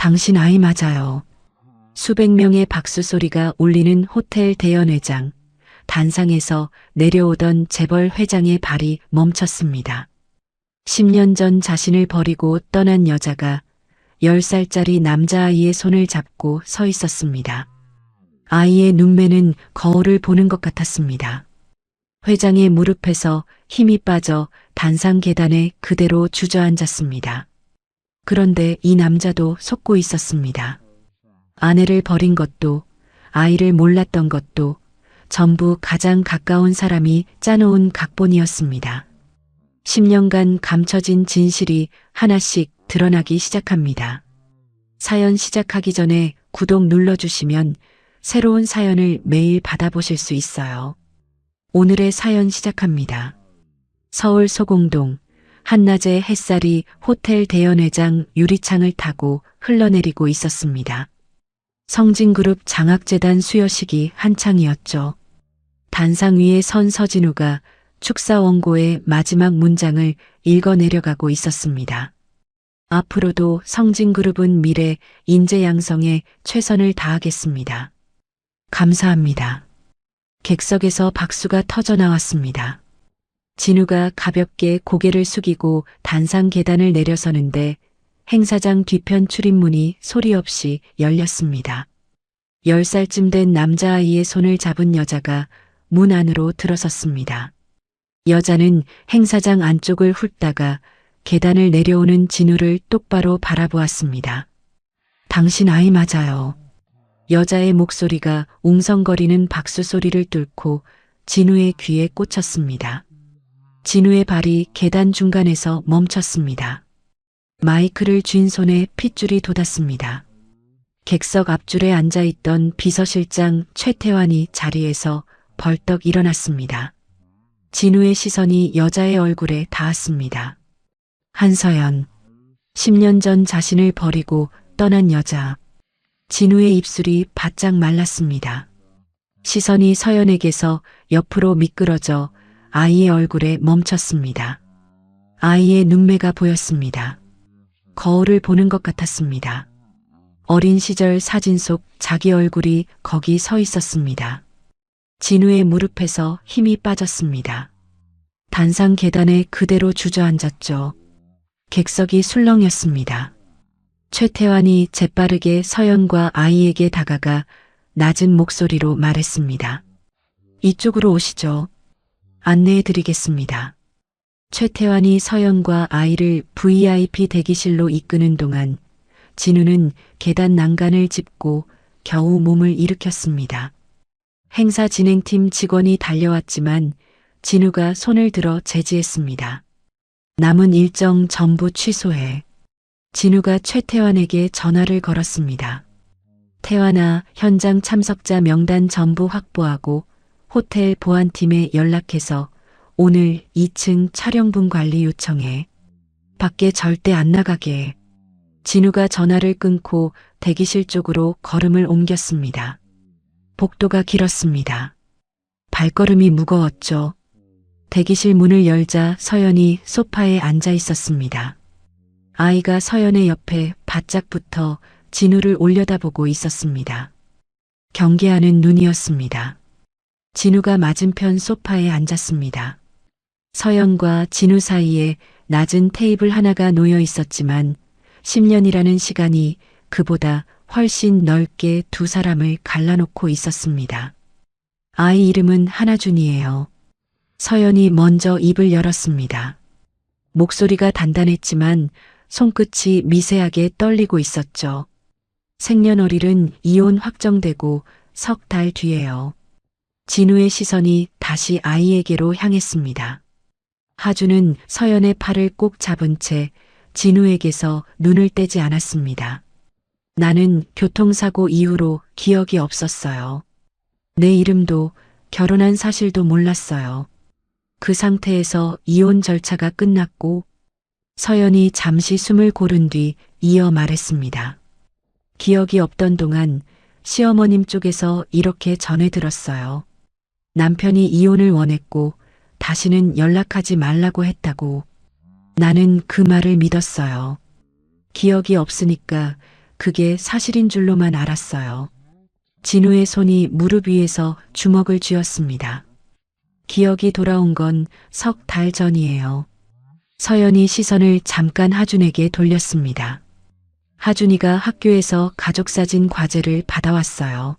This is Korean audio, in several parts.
당신 아이 맞아요. 수백 명의 박수 소리가 울리는 호텔 대연회장. 단상에서 내려오던 재벌 회장의 발이 멈췄습니다. 10년 전 자신을 버리고 떠난 여자가 10살짜리 남자아이의 손을 잡고 서 있었습니다. 아이의 눈매는 거울을 보는 것 같았습니다. 회장의 무릎에서 힘이 빠져 단상 계단에 그대로 주저앉았습니다. 그런데 이 남자도 속고 있었습니다. 아내를 버린 것도, 아이를 몰랐던 것도 전부 가장 가까운 사람이 짜놓은 각본이었습니다. 10년간 감춰진 진실이 하나씩 드러나기 시작합니다. 사연 시작하기 전에 구독 눌러주시면 새로운 사연을 매일 받아보실 수 있어요. 오늘의 사연 시작합니다. 서울 소공동. 한낮에 햇살이 호텔 대연회장 유리창을 타고 흘러내리고 있었습니다. 성진그룹 장학재단 수여식이 한창이었죠. 단상 위에 선 서진우가 축사 원고의 마지막 문장을 읽어내려가고 있었습니다. 앞으로도 성진그룹은 미래 인재 양성에 최선을 다하겠습니다. 감사합니다. 객석에서 박수가 터져 나왔습니다. 진우가 가볍게 고개를 숙이고 단상 계단을 내려서는데 행사장 뒤편 출입문이 소리 없이 열렸습니다. 10살쯤 된 남자아이의 손을 잡은 여자가 문 안으로 들어섰습니다. 여자는 행사장 안쪽을 훑다가 계단을 내려오는 진우를 똑바로 바라보았습니다. 당신 아이 맞아요. 여자의 목소리가 웅성거리는 박수 소리를 뚫고 진우의 귀에 꽂혔습니다. 진우의 발이 계단 중간에서 멈췄습니다. 마이크를 쥔 손에 핏줄이 돋았습니다. 객석 앞줄에 앉아있던 비서실장 최태환이 자리에서 벌떡 일어났습니다. 진우의 시선이 여자의 얼굴에 닿았습니다. 한서연. 10년 전 자신을 버리고 떠난 여자. 진우의 입술이 바짝 말랐습니다. 시선이 서연에게서 옆으로 미끄러져 아이의 얼굴에 멈췄습니다. 아이의 눈매가 보였습니다. 거울을 보는 것 같았습니다. 어린 시절 사진 속 자기 얼굴이 거기 서 있었습니다. 진우의 무릎에서 힘이 빠졌습니다. 단상 계단에 그대로 주저앉았죠. 객석이 술렁였습니다. 최태환이 재빠르게 서연과 아이에게 다가가 낮은 목소리로 말했습니다. 이쪽으로 오시죠. 안내해 드리겠습니다. 최태환이 서연과 아이를 VIP 대기실로 이끄는 동안 진우는 계단 난간을 짚고 겨우 몸을 일으켰습니다. 행사 진행팀 직원이 달려왔지만 진우가 손을 들어 제지했습니다. 남은 일정 전부 취소해. 진우가 최태환에게 전화를 걸었습니다. 태환아, 현장 참석자 명단 전부 확보하고 호텔 보안팀에 연락해서 오늘 2층 촬영분 관리 요청해. 밖에 절대 안 나가게. 진우가 전화를 끊고 대기실 쪽으로 걸음을 옮겼습니다. 복도가 길었습니다. 발걸음이 무거웠죠. 대기실 문을 열자 서연이 소파에 앉아 있었습니다. 아이가 서연의 옆에 바짝 붙어 진우를 올려다보고 있었습니다. 경계하는 눈이었습니다. 진우가 맞은편 소파에 앉았습니다. 서연과 진우 사이에 낮은 테이블 하나가 놓여 있었지만 10년이라는 시간이 그보다 훨씬 넓게 두 사람을 갈라놓고 있었습니다. 아이 이름은 하나준이에요. 서연이 먼저 입을 열었습니다. 목소리가 단단했지만 손끝이 미세하게 떨리고 있었죠. 생년월일은 이혼 확정되고 석 달 뒤에요. 진우의 시선이 다시 아이에게로 향했습니다. 하준은 서연의 팔을 꼭 잡은 채 진우에게서 눈을 떼지 않았습니다. 나는 교통사고 이후로 기억이 없었어요. 내 이름도 결혼한 사실도 몰랐어요. 그 상태에서 이혼 절차가 끝났고 서연이 잠시 숨을 고른 뒤 이어 말했습니다. 기억이 없던 동안 시어머님 쪽에서 이렇게 전해 들었어요. 남편이 이혼을 원했고 다시는 연락하지 말라고 했다고. 나는 그 말을 믿었어요. 기억이 없으니까 그게 사실인 줄로만 알았어요. 진우의 손이 무릎 위에서 주먹을 쥐었습니다. 기억이 돌아온 건 석 달 전이에요. 서연이 시선을 잠깐 하준에게 돌렸습니다. 하준이가 학교에서 가족사진 과제를 받아왔어요.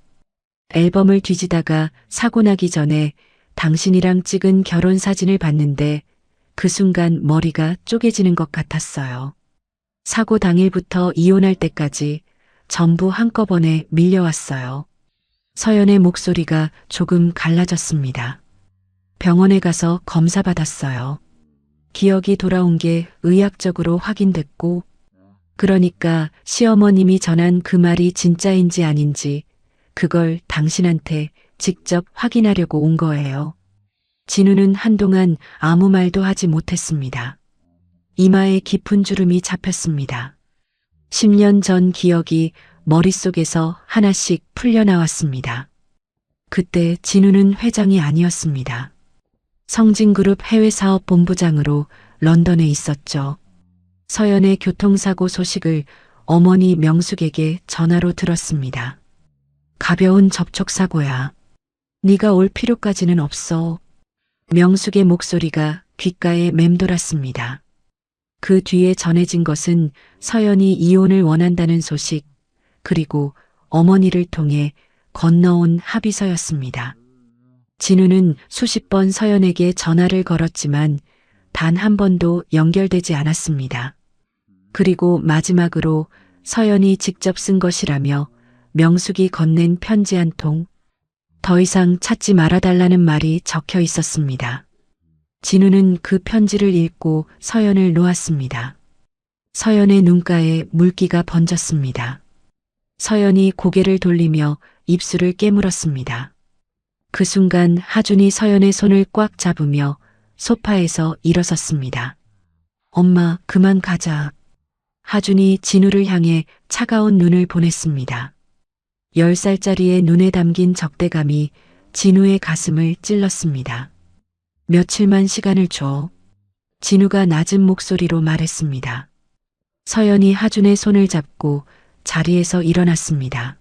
앨범을 뒤지다가 사고 나기 전에 당신이랑 찍은 결혼사진을 봤는데 그 순간 머리가 쪼개지는 것 같았어요. 사고 당일부터 이혼할 때까지 전부 한꺼번에 밀려왔어요. 서연의 목소리가 조금 갈라졌습니다. 병원에 가서 검사 받았어요. 기억이 돌아온 게 의학적으로 확인됐고, 그러니까 시어머님이 전한 그 말이 진짜인지 아닌지 그걸 당신한테 직접 확인하려고 온 거예요. 진우는 한동안 아무 말도 하지 못했습니다. 이마에 깊은 주름이 잡혔습니다. 10년 전 기억이 머릿속에서 하나씩 풀려나왔습니다. 그때 진우는 회장이 아니었습니다. 성진그룹 해외사업본부장으로 런던에 있었죠. 서연의 교통사고 소식을 어머니 명숙에게 전화로 들었습니다. 가벼운 접촉사고야. 네가 올 필요까지는 없어. 명숙의 목소리가 귓가에 맴돌았습니다. 그 뒤에 전해진 것은 서연이 이혼을 원한다는 소식, 그리고 어머니를 통해 건너온 합의서였습니다. 진우는 수십 번 서연에게 전화를 걸었지만 단 한 번도 연결되지 않았습니다. 그리고 마지막으로 서연이 직접 쓴 것이라며 명숙이 건넨 편지 한 통, 더 이상 찾지 말아달라는 말이 적혀 있었습니다. 진우는 그 편지를 읽고 서연을 놓았습니다. 서연의 눈가에 물기가 번졌습니다. 서연이 고개를 돌리며 입술을 깨물었습니다. 그 순간 하준이 서연의 손을 꽉 잡으며 소파에서 일어섰습니다. 엄마, 그만 가자. 하준이 진우를 향해 차가운 눈을 보냈습니다. 10살짜리의 눈에 담긴 적대감이 진우의 가슴을 찔렀습니다. 며칠만 시간을 줘. 진우가 낮은 목소리로 말했습니다. 서연이 하준의 손을 잡고 자리에서 일어났습니다.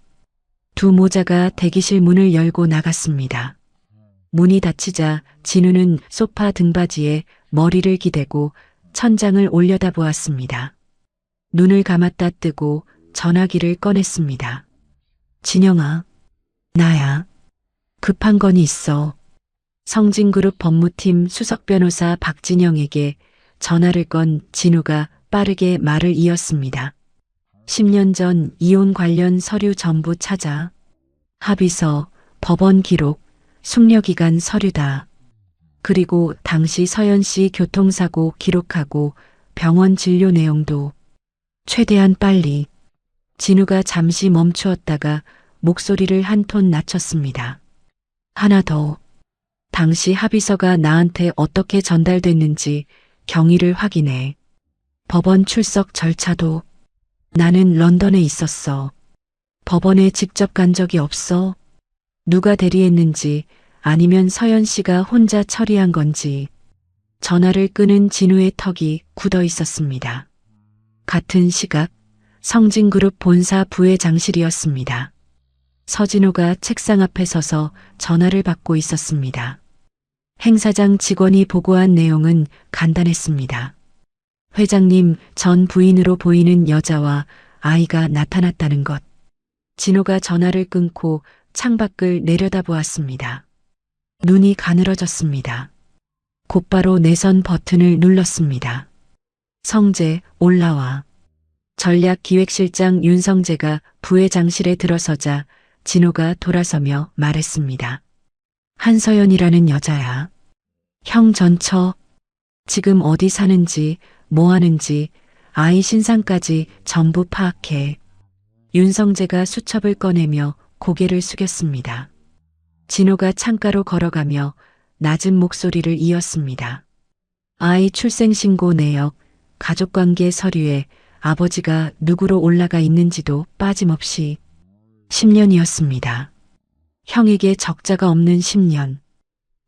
두 모자가 대기실 문을 열고 나갔습니다. 문이 닫히자 진우는 소파 등받이에 머리를 기대고 천장을 올려다보았습니다. 눈을 감았다 뜨고 전화기를 꺼냈습니다. 진영아, 나야. 급한 건 있어. 성진그룹 법무팀 수석변호사 박진영에게 전화를 건 진우가 빠르게 말을 이었습니다. 10년 전 이혼 관련 서류 전부 찾아. 합의서, 법원 기록, 숙려기간 서류다. 그리고 당시 서연 씨 교통사고 기록하고 병원 진료 내용도. 최대한 빨리. 진우가 잠시 멈추었다가 목소리를 한 톤 낮췄습니다. 하나 더. 당시 합의서가 나한테 어떻게 전달됐는지 경위를 확인해. 법원 출석 절차도. 나는 런던에 있었어. 법원에 직접 간 적이 없어. 누가 대리했는지 아니면 서연 씨가 혼자 처리한 건지. 전화를 끄는 진우의 턱이 굳어 있었습니다. 같은 시각 성진그룹 본사 부회장실이었습니다. 서진호가 책상 앞에 서서 전화를 받고 있었습니다. 행사장 직원이 보고한 내용은 간단했습니다. 회장님 전 부인으로 보이는 여자와 아이가 나타났다는 것. 진호가 전화를 끊고 창밖을 내려다보았습니다. 눈이 가늘어졌습니다. 곧바로 내선 버튼을 눌렀습니다. 성재, 올라와. 전략기획실장 윤성재가 부회장실에 들어서자 진호가 돌아서며 말했습니다. 한서연이라는 여자야. 형 전처. 지금 어디 사는지, 뭐 하는지, 아이 신상까지 전부 파악해. 윤성재가 수첩을 꺼내며 고개를 숙였습니다. 진호가 창가로 걸어가며 낮은 목소리를 이었습니다. 아이 출생신고 내역, 가족관계 서류에 아버지가 누구로 올라가 있는지도 빠짐없이 10년이었습니다. 형에게 적자가 없는 10년.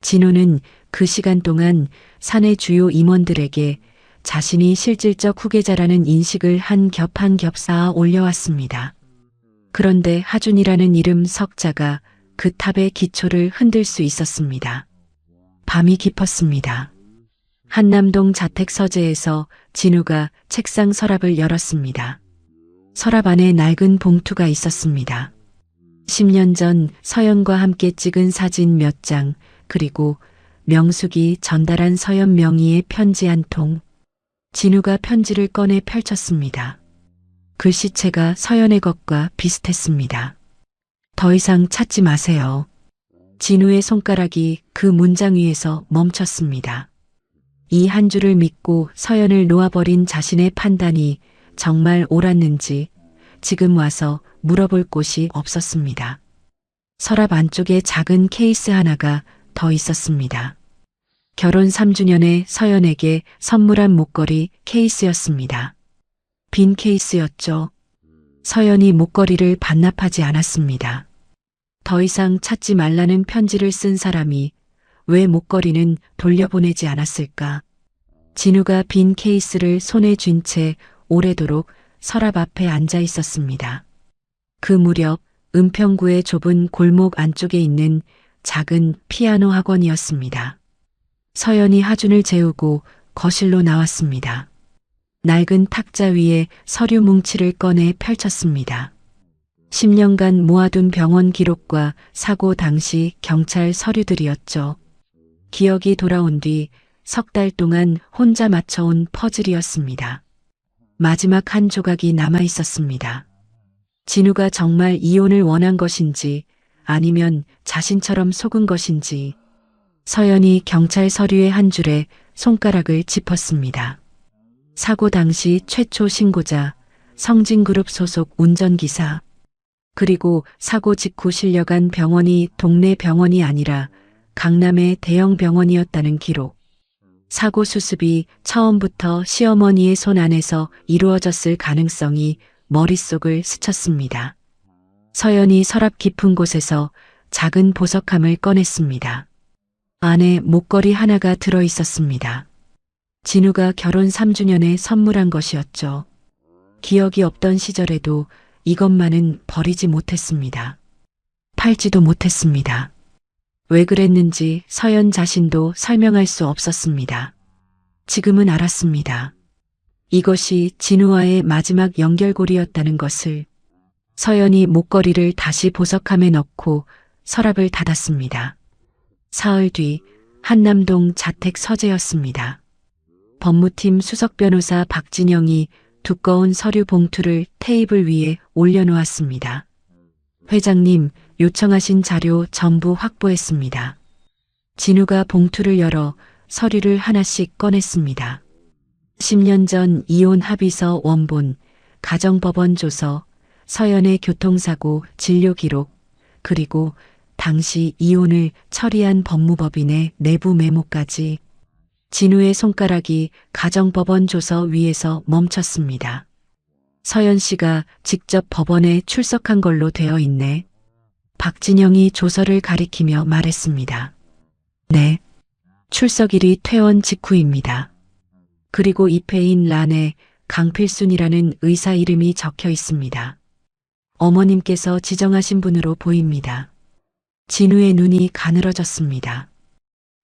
진호는 그 시간 동안 사내 주요 임원들에게 자신이 실질적 후계자라는 인식을 한 겹 한 겹 쌓아 올려왔습니다. 그런데 하준이라는 이름 석자가 그 탑의 기초를 흔들 수 있었습니다. 밤이 깊었습니다. 한남동 자택 서재에서 진우가 책상 서랍을 열었습니다. 서랍 안에 낡은 봉투가 있었습니다. 10년 전 서연과 함께 찍은 사진 몇 장, 그리고 명숙이 전달한 서연 명의의 편지 한 통. 진우가 편지를 꺼내 펼쳤습니다. 글씨체가 서연의 것과 비슷했습니다. 더 이상 찾지 마세요. 진우의 손가락이 그 문장 위에서 멈췄습니다. 이 한 줄을 믿고 서연을 놓아버린 자신의 판단이 정말 옳았는지 지금 와서 물어볼 곳이 없었습니다. 서랍 안쪽에 작은 케이스 하나가 더 있었습니다. 결혼 3주년에 서연에게 선물한 목걸이 케이스였습니다. 빈 케이스였죠. 서연이 목걸이를 반납하지 않았습니다. 더 이상 찾지 말라는 편지를 쓴 사람이 왜 목걸이는 돌려보내지 않았을까? 진우가 빈 케이스를 손에 쥔 채 오래도록 서랍 앞에 앉아 있었습니다. 그 무렵 은평구의 좁은 골목 안쪽에 있는 작은 피아노 학원이었습니다. 서연이 하준을 재우고 거실로 나왔습니다. 낡은 탁자 위에 서류 뭉치를 꺼내 펼쳤습니다. 10년간 모아둔 병원 기록과 사고 당시 경찰 서류들이었죠. 기억이 돌아온 뒤 석 달 동안 혼자 맞춰온 퍼즐이었습니다. 마지막 한 조각이 남아 있었습니다. 진우가 정말 이혼을 원한 것인지 아니면 자신처럼 속은 것인지. 서연이 경찰 서류의 한 줄에 손가락을 짚었습니다. 사고 당시 최초 신고자, 성진그룹 소속 운전기사. 그리고 사고 직후 실려간 병원이 동네 병원이 아니라 강남의 대형 병원이었다는 기록. 사고 수습이 처음부터 시어머니의 손 안에서 이루어졌을 가능성이 머릿속을 스쳤습니다. 서연이 서랍 깊은 곳에서 작은 보석함을 꺼냈습니다. 안에 목걸이 하나가 들어 있었습니다. 진우가 결혼 3주년에 선물한 것이었죠. 기억이 없던 시절에도 이것만은 버리지 못했습니다. 팔지도 못했습니다. 왜 그랬는지 서연 자신도 설명할 수 없었습니다. 지금은 알았습니다. 이것이 진우와의 마지막 연결고리였다는 것을. 서연이 목걸이를 다시 보석함에 넣고 서랍을 닫았습니다. 사흘 뒤 한남동 자택 서재였습니다. 법무팀 수석 변호사 박진영이 두꺼운 서류 봉투를 테이블 위에 올려놓았습니다. 회장님, 요청하신 자료 전부 확보했습니다. 진우가 봉투를 열어 서류를 하나씩 꺼냈습니다. 10년 전 이혼 합의서 원본, 가정법원 조서, 서연의 교통사고 진료 기록, 그리고 당시 이혼을 처리한 법무법인의 내부 메모까지. 진우의 손가락이 가정법원 조서 위에서 멈췄습니다. 서연 씨가 직접 법원에 출석한 걸로 되어 있네. 박진영이 조서를 가리키며 말했습니다. 네. 출석일이 퇴원 직후입니다. 그리고 입회인 란에 강필순이라는 의사 이름이 적혀 있습니다. 어머님께서 지정하신 분으로 보입니다. 진우의 눈이 가늘어졌습니다.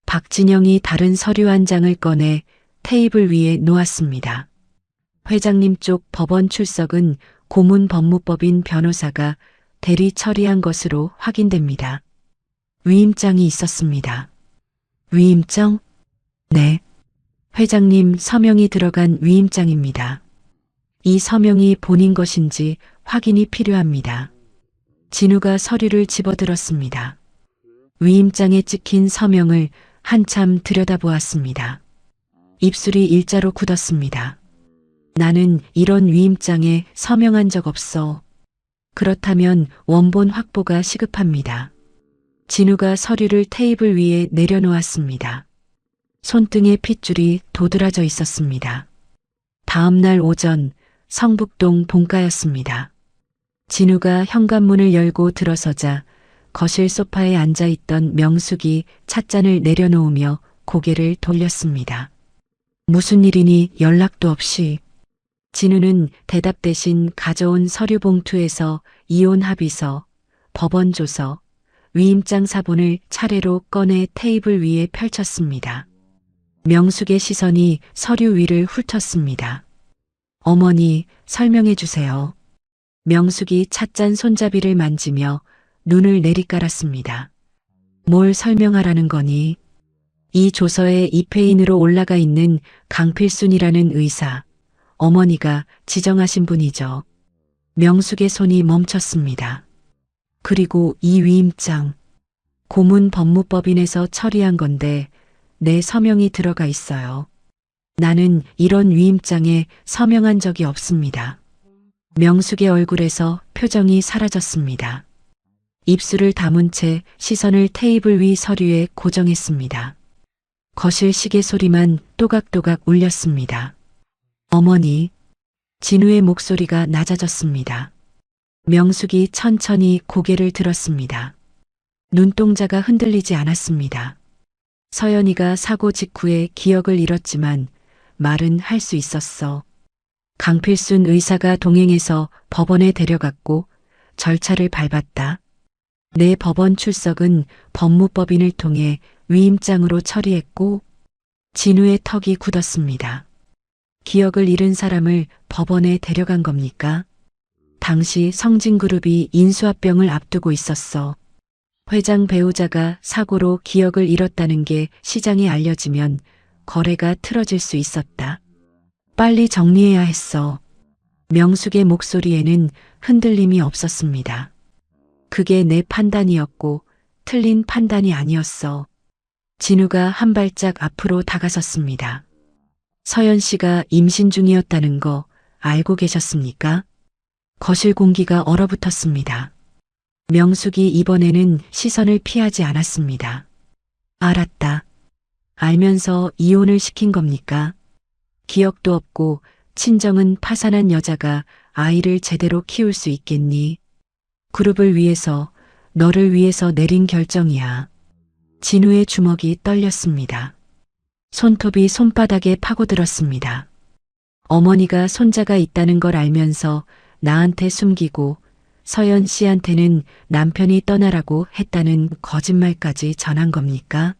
박진영이 다른 서류 한 장을 꺼내 테이블 위에 놓았습니다. 회장님 쪽 법원 출석은 고문 법무법인 변호사가 대리 처리한 것으로 확인됩니다. 위임장이 있었습니다. 위임장? 네. 회장님 서명이 들어간 위임장입니다. 이 서명이 본인 것인지 확인이 필요합니다. 진우가 서류를 집어들었습니다. 위임장에 찍힌 서명을 한참 들여다보았습니다. 입술이 일자로 굳었습니다. 나는 이런 위임장에 서명한 적 없어. 그렇다면 원본 확보가 시급합니다. 진우가 서류를 테이블 위에 내려놓았습니다. 손등에 핏줄이 도드라져 있었습니다. 다음 날 오전 성북동 본가였습니다. 진우가 현관문을 열고 들어서자 거실 소파에 앉아있던 명숙이 찻잔을 내려놓으며 고개를 돌렸습니다. 무슨 일이니 연락도 없이. 진우는 대답 대신 가져온 서류 봉투에서 이혼 합의서, 법원 조서, 위임장 사본을 차례로 꺼내 테이블 위에 펼쳤습니다. 명숙의 시선이 서류 위를 훑었습니다. 어머니, 설명해 주세요. 명숙이 찻잔 손잡이를 만지며 눈을 내리깔았습니다. 뭘 설명하라는 거니? 이 조서에 입회인으로 올라가 있는 강필순이라는 의사, 어머니가 지정하신 분이죠. 명숙의 손이 멈췄습니다. 그리고 이 위임장, 고문 법무법인에서 처리한 건데 내 서명이 들어가 있어요. 나는 이런 위임장에 서명한 적이 없습니다. 명숙의 얼굴에서 표정이 사라졌습니다. 입술을 다문 채 시선을 테이블 위 서류에 고정했습니다. 거실 시계 소리만 또각또각 울렸습니다. 어머니, 진우의 목소리가 낮아졌습니다. 명숙이 천천히 고개를 들었습니다. 눈동자가 흔들리지 않았습니다. 서연이가 사고 직후에 기억을 잃었지만 말은 할 수 있었어. 강필순 의사가 동행해서 법원에 데려갔고 절차를 밟았다. 내 법원 출석은 법무법인을 통해 위임장으로 처리했고 진우의 턱이 굳었습니다. 기억을 잃은 사람을 법원에 데려간 겁니까? 당시 성진그룹이 인수합병을 앞두고 있었어. 회장 배우자가 사고로 기억을 잃었다는 게 시장에 알려지면 거래가 틀어질 수 있었다. 빨리 정리해야 했어. 명숙의 목소리에는 흔들림이 없었습니다. 그게 내 판단이었고 틀린 판단이 아니었어. 진우가 한 발짝 앞으로 다가섰습니다. 서연 씨가 임신 중이었다는 거 알고 계셨습니까? 거실 공기가 얼어붙었습니다. 명숙이 이번에는 시선을 피하지 않았습니다. 알았다. 알면서 이혼을 시킨 겁니까? 기억도 없고 친정은 파산한 여자가 아이를 제대로 키울 수 있겠니? 그룹을 위해서, 너를 위해서 내린 결정이야. 진우의 주먹이 떨렸습니다. 손톱이 손바닥에 파고들었습니다. 어머니가 손자가 있다는 걸 알면서 나한테 숨기고 서연 씨한테는 남편이 떠나라고 했다는 거짓말까지 전한 겁니까?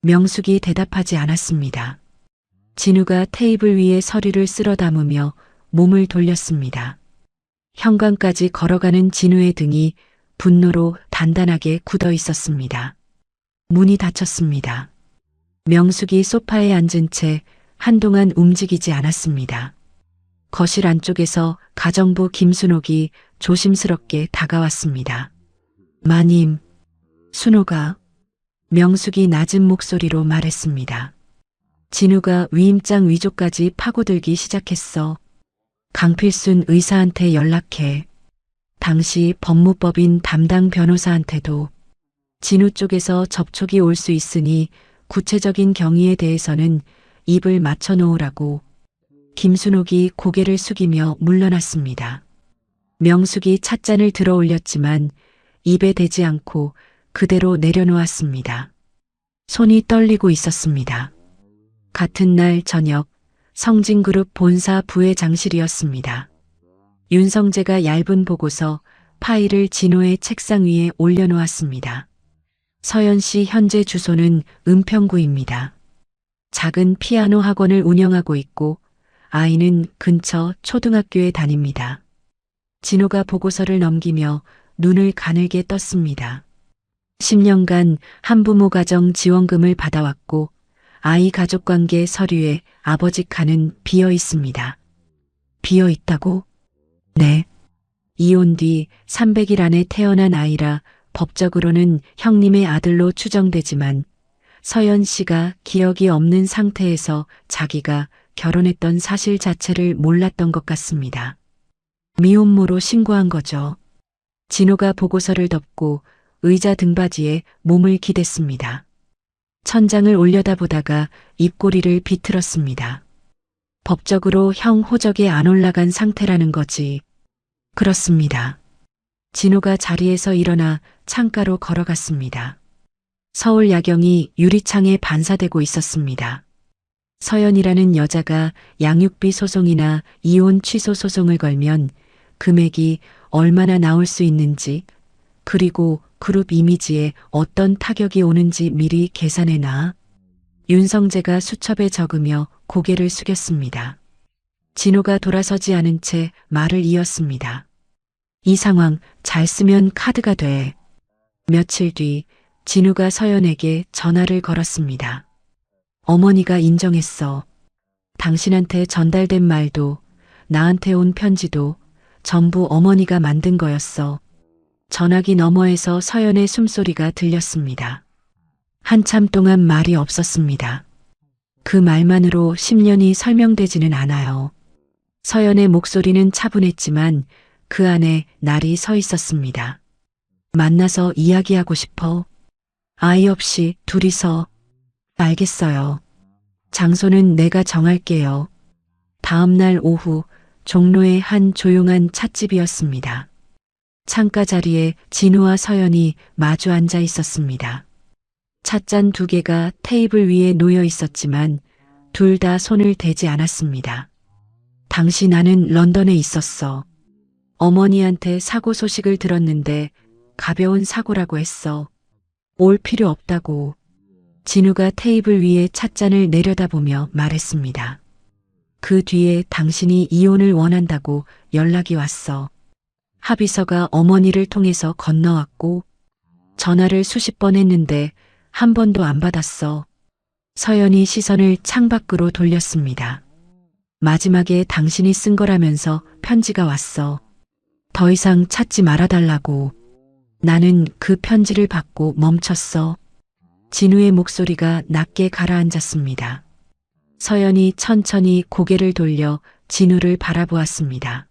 명숙이 대답하지 않았습니다. 진우가 테이블 위에 서류를 쓸어 담으며 몸을 돌렸습니다. 현관까지 걸어가는 진우의 등이 분노로 단단하게 굳어 있었습니다. 문이 닫혔습니다. 명숙이 소파에 앉은 채 한동안 움직이지 않았습니다. 거실 안쪽에서 가정부 김순옥이 조심스럽게 다가왔습니다. 마님, 순옥아. 명숙이 낮은 목소리로 말했습니다. 진우가 위임장 위조까지 파고들기 시작했어. 강필순 의사한테 연락해. 당시 법무법인 담당 변호사한테도. 진우 쪽에서 접촉이 올 수 있으니 구체적인 경위에 대해서는 입을 맞춰 놓으라고. 김순옥이 고개를 숙이며 물러났습니다. 명숙이 찻잔을 들어 올렸지만 입에 대지 않고 그대로 내려놓았습니다. 손이 떨리고 있었습니다. 같은 날 저녁 성진그룹 본사 부회장실이었습니다. 윤성재가 얇은 보고서 파일을 진호의 책상 위에 올려놓았습니다. 서연 씨 현재 주소는 은평구입니다. 작은 피아노 학원을 운영하고 있고 아이는 근처 초등학교에 다닙니다. 진호가 보고서를 넘기며 눈을 가늘게 떴습니다. 10년간 한부모 가정 지원금을 받아왔고 아이 가족관계 서류에 아버지 칸은 비어 있습니다. 비어 있다고? 네. 이혼 뒤 300일 안에 태어난 아이라 법적으로는 형님의 아들로 추정되지만 서연 씨가 기억이 없는 상태에서 자기가 결혼했던 사실 자체를 몰랐던 것 같습니다. 미혼모로 신고한 거죠. 진호가 보고서를 덮고 의자 등받이에 몸을 기댔습니다. 천장을 올려다보다가 입꼬리를 비틀었습니다. 법적으로 형 호적에 안 올라간 상태라는 거지. 그렇습니다. 진호가 자리에서 일어나 창가로 걸어갔습니다. 서울 야경이 유리창에 반사되고 있었습니다. 서연이라는 여자가 양육비 소송이나 이혼 취소 소송을 걸면 금액이 얼마나 나올 수 있는지, 그리고 그룹 이미지에 어떤 타격이 오는지 미리 계산해놔. 윤성재가 수첩에 적으며 고개를 숙였습니다. 진호가 돌아서지 않은 채 말을 이었습니다. 이 상황 잘 쓰면 카드가 돼. 며칠 뒤 진우가 서연에게 전화를 걸었습니다. 어머니가 인정했어. 당신한테 전달된 말도 나한테 온 편지도 전부 어머니가 만든 거였어. 전화기 너머에서 서연의 숨소리가 들렸습니다. 한참 동안 말이 없었습니다. 그 말만으로 10년이 설명되지는 않아요. 서연의 목소리는 차분했지만 그 안에 날이 서 있었습니다. 만나서 이야기하고 싶어. 아이 없이 둘이서. 알겠어요. 장소는 내가 정할게요. 다음 날 오후 종로의 한 조용한 찻집이었습니다. 창가 자리에 진우와 서연이 마주 앉아 있었습니다. 찻잔 2개가 테이블 위에 놓여 있었지만 둘 다 손을 대지 않았습니다. 당시 나는 런던에 있었어. 어머니한테 사고 소식을 들었는데 가벼운 사고라고 했어. 올 필요 없다고. 진우가 테이블 위에 찻잔을 내려다보며 말했습니다. 그 뒤에 당신이 이혼을 원한다고 연락이 왔어. 합의서가 어머니를 통해서 건너왔고 전화를 수십 번 했는데 한 번도 안 받았어. 서연이 시선을 창밖으로 돌렸습니다. 마지막에 당신이 쓴 거라면서 편지가 왔어. 더 이상 찾지 말아달라고. 나는 그 편지를 받고 멈췄어. 진우의 목소리가 낮게 가라앉았습니다. 서연이 천천히 고개를 돌려 진우를 바라보았습니다.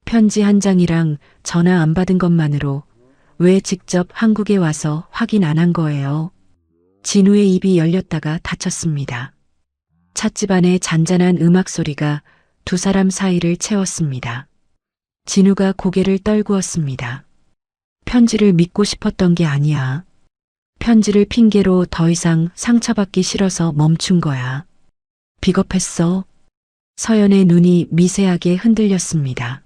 편지 한 장이랑 전화 안 받은 것만으로 왜 직접 한국에 와서 확인 안 한 거예요? 진우의 입이 열렸다가 닫혔습니다. 찻집 안에 잔잔한 음악 소리가 두 사람 사이를 채웠습니다. 진우가 고개를 떨구었습니다. 편지를 믿고 싶었던 게 아니야. 편지를 핑계로 더 이상 상처받기 싫어서 멈춘 거야. 비겁했어. 서연의 눈이 미세하게 흔들렸습니다.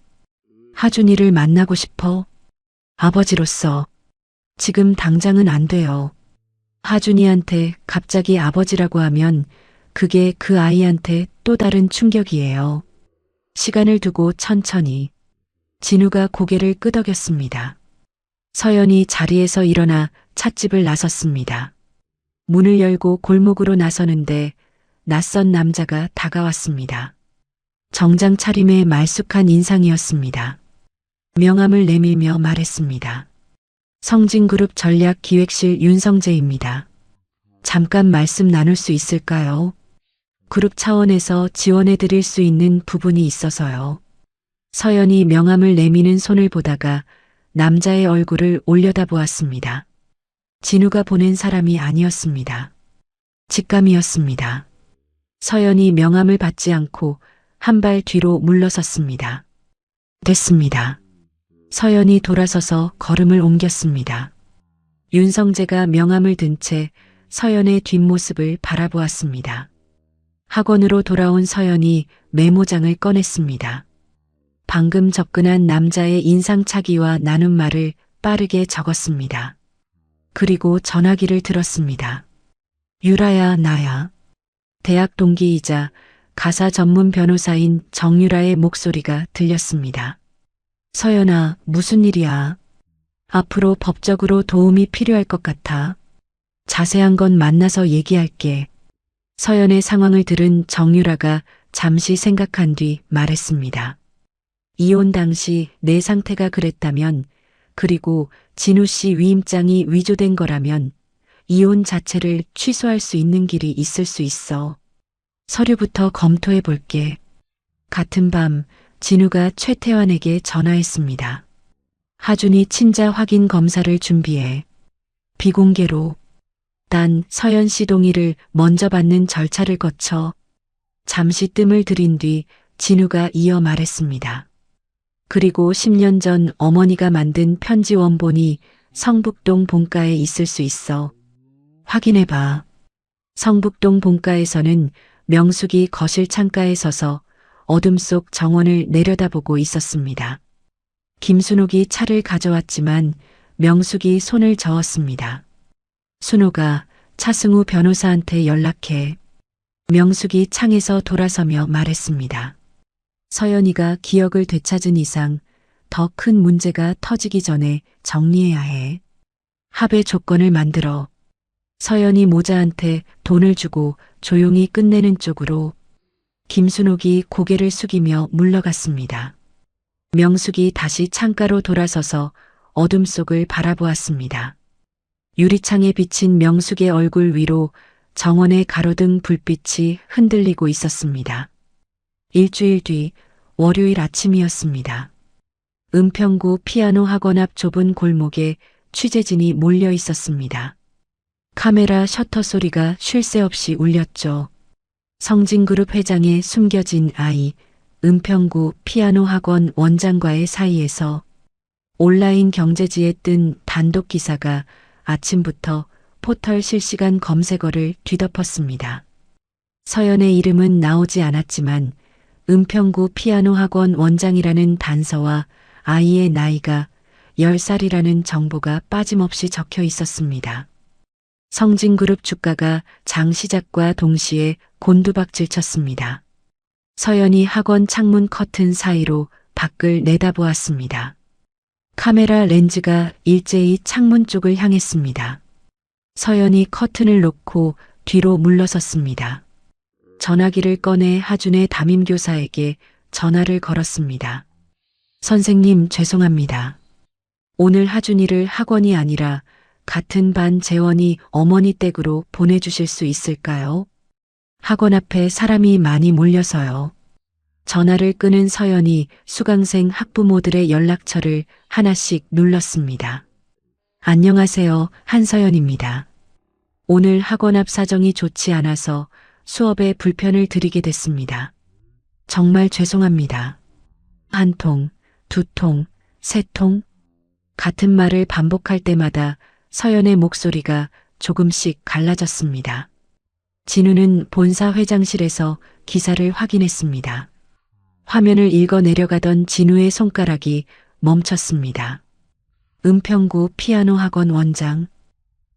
하준이를 만나고 싶어. 아버지로서. 지금 당장은 안 돼요. 하준이한테 갑자기 아버지라고 하면 그게 그 아이한테 또 다른 충격이에요. 시간을 두고 천천히. 진우가 고개를 끄덕였습니다. 서연이 자리에서 일어나 찻집을 나섰습니다. 문을 열고 골목으로 나서는데 낯선 남자가 다가왔습니다. 정장 차림의 말쑥한 인상이었습니다. 명함을 내밀며 말했습니다. 성진그룹 전략기획실 윤성재입니다. 잠깐 말씀 나눌 수 있을까요? 그룹 차원에서 지원해 드릴 수 있는 부분이 있어서요. 서연이 명함을 내미는 손을 보다가 남자의 얼굴을 올려다보았습니다. 진우가 보낸 사람이 아니었습니다. 직감이었습니다. 서연이 명함을 받지 않고 한 발 뒤로 물러섰습니다. 됐습니다. 서연이 돌아서서 걸음을 옮겼습니다. 윤성재가 명함을 든 채 서연의 뒷모습을 바라보았습니다. 학원으로 돌아온 서연이 메모장을 꺼냈습니다. 방금 접근한 남자의 인상착의와 나눈 말을 빠르게 적었습니다. 그리고 전화기를 들었습니다. 유라야, 나야. 대학 동기이자 가사 전문 변호사인 정유라의 목소리가 들렸습니다. 서연아, 무슨 일이야? 앞으로 법적으로 도움이 필요할 것 같아. 자세한 건 만나서 얘기할게. 서연의 상황을 들은 정유라가 잠시 생각한 뒤 말했습니다. 이혼 당시 내 상태가 그랬다면, 그리고 진우 씨 위임장이 위조된 거라면 이혼 자체를 취소할 수 있는 길이 있을 수 있어. 서류부터 검토해 볼게. 같은 밤 진우가 최태환에게 전화했습니다. 하준이 친자 확인 검사를 준비해. 비공개로. 단 서연 씨 동의를 먼저 받는 절차를 거쳐. 잠시 뜸을 들인 뒤 진우가 이어 말했습니다. 그리고 10년 전 어머니가 만든 편지 원본이 성북동 본가에 있을 수 있어. 확인해봐. 성북동 본가에서는 명숙이 거실 창가에 서서 어둠 속 정원을 내려다보고 있었습니다. 김순옥이 차를 가져왔지만 명숙이 손을 저었습니다. 순옥아, 차승우 변호사한테 연락해. 명숙이 창에서 돌아서며 말했습니다. 서연이가 기억을 되찾은 이상 더 큰 문제가 터지기 전에 정리해야 해. 합의 조건을 만들어. 서연이 모자한테 돈을 주고 조용히 끝내는 쪽으로. 김순옥이 고개를 숙이며 물러갔습니다. 명숙이 다시 창가로 돌아서서 어둠 속을 바라보았습니다. 유리창에 비친 명숙의 얼굴 위로 정원의 가로등 불빛이 흔들리고 있었습니다. 일주일 뒤 월요일 아침이었습니다. 은평구 피아노 학원 앞 좁은 골목에 취재진이 몰려 있었습니다. 카메라 셔터 소리가 쉴 새 없이 울렸죠. 성진그룹 회장의 숨겨진 아이, 은평구 피아노 학원 원장과의 사이에서 온라인 경제지에 뜬 단독 기사가 아침부터 포털 실시간 검색어를 뒤덮었습니다. 서연의 이름은 나오지 않았지만 은평구 피아노 학원 원장이라는 단서와 아이의 나이가 10살이라는 정보가 빠짐없이 적혀 있었습니다. 성진그룹 주가가 장 시작과 동시에 곤두박질 쳤습니다. 서연이 학원 창문 커튼 사이로 밖을 내다보았습니다. 카메라 렌즈가 일제히 창문 쪽을 향했습니다. 서연이 커튼을 놓고 뒤로 물러섰습니다. 전화기를 꺼내 하준의 담임교사에게 전화를 걸었습니다. 선생님, 죄송합니다. 오늘 하준이를 학원이 아니라 같은 반 재원이 어머니 댁으로 보내주실 수 있을까요? 학원 앞에 사람이 많이 몰려서요. 전화를 끄는 서연이 수강생 학부모들의 연락처를 하나씩 눌렀습니다. 안녕하세요, 한서연입니다. 오늘 학원 앞 사정이 좋지 않아서 수업에 불편을 드리게 됐습니다. 정말 죄송합니다. 한 통, 두 통, 세 통. 같은 말을 반복할 때마다 서연의 목소리가 조금씩 갈라졌습니다. 진우는 본사 회장실에서 기사를 확인했습니다. 화면을 읽어 내려가던 진우의 손가락이 멈췄습니다. 은평구 피아노 학원 원장,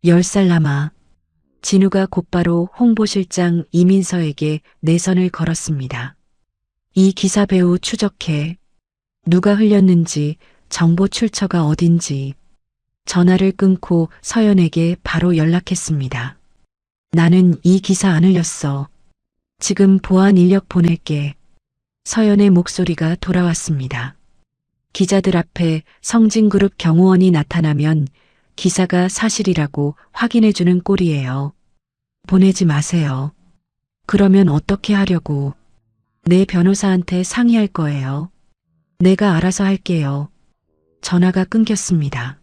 10살 남아. 진우가 곧바로 홍보실장 이민서에게 내선을 걸었습니다. 이 기사 배우 추적해. 누가 흘렸는지, 정보 출처가 어딘지. 전화를 끊고 서연에게 바로 연락했습니다. 나는 이 기사 안 흘렸어. 지금 보안 인력 보낼게. 서연의 목소리가 돌아왔습니다. 기자들 앞에 성진그룹 경호원이 나타나면 기사가 사실이라고 확인해주는 꼴이에요. 보내지 마세요. 그러면 어떻게 하려고? 내 변호사한테 상의할 거예요. 내가 알아서 할게요. 전화가 끊겼습니다.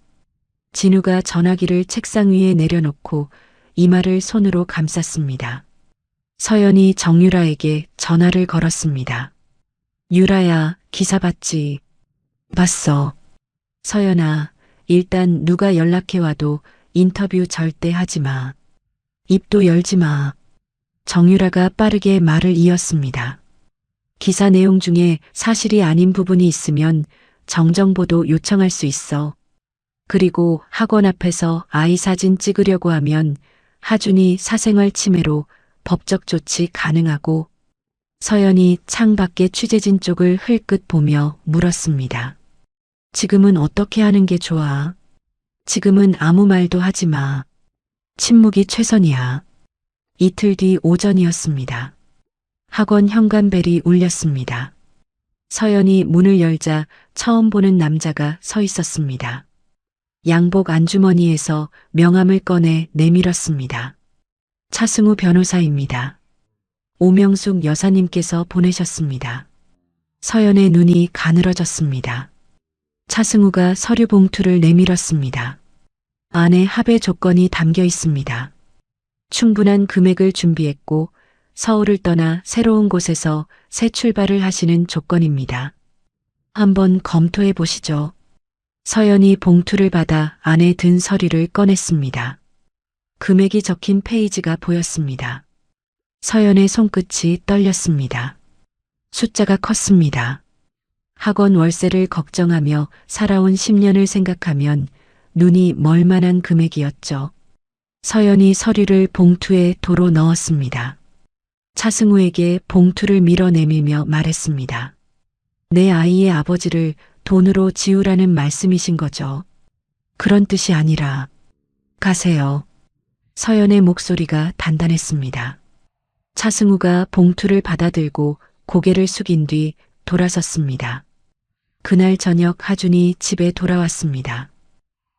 진우가 전화기를 책상 위에 내려놓고 이마를 손으로 감쌌습니다. 서연이 정유라에게 전화를 걸었습니다. 유라야, 기사 봤지? 봤어. 서연아, 일단 누가 연락해와도 인터뷰 절대 하지 마. 입도 열지 마. 정유라가 빠르게 말을 이었습니다. 기사 내용 중에 사실이 아닌 부분이 있으면 정정보도 요청할 수 있어. 그리고 학원 앞에서 아이 사진 찍으려고 하면 하준이 사생활 침해로 법적 조치 가능하고. 서연이 창밖의 취재진 쪽을 흘끗 보며 물었습니다. 지금은 어떻게 하는 게 좋아? 지금은 아무 말도 하지 마. 침묵이 최선이야. 이틀 뒤 오전이었습니다. 학원 현관벨이 울렸습니다. 서연이 문을 열자 처음 보는 남자가 서 있었습니다. 양복 안주머니에서 명함을 꺼내 내밀었습니다. 차승우 변호사입니다. 오명숙 여사님께서 보내셨습니다. 서연의 눈이 가늘어졌습니다. 차승우가 서류 봉투를 내밀었습니다. 안에 합의 조건이 담겨 있습니다. 충분한 금액을 준비했고 서울을 떠나 새로운 곳에서 새 출발을 하시는 조건입니다. 한번 검토해 보시죠. 서연이 봉투를 받아 안에 든 서류를 꺼냈습니다. 금액이 적힌 페이지가 보였습니다. 서연의 손끝이 떨렸습니다. 숫자가 컸습니다. 학원 월세를 걱정하며 살아온 10년을 생각하면 눈이 멀 만한 금액이었죠. 서연이 서류를 봉투에 도로 넣었습니다. 차승우에게 봉투를 밀어내밀며 말했습니다. 내 아이의 아버지를 돈으로 지우라는 말씀이신 거죠. 그런 뜻이 아니라 가세요. 서연의 목소리가 단단했습니다. 차승우가 봉투를 받아들고 고개를 숙인 뒤 돌아섰습니다. 그날 저녁 하준이 집에 돌아왔습니다.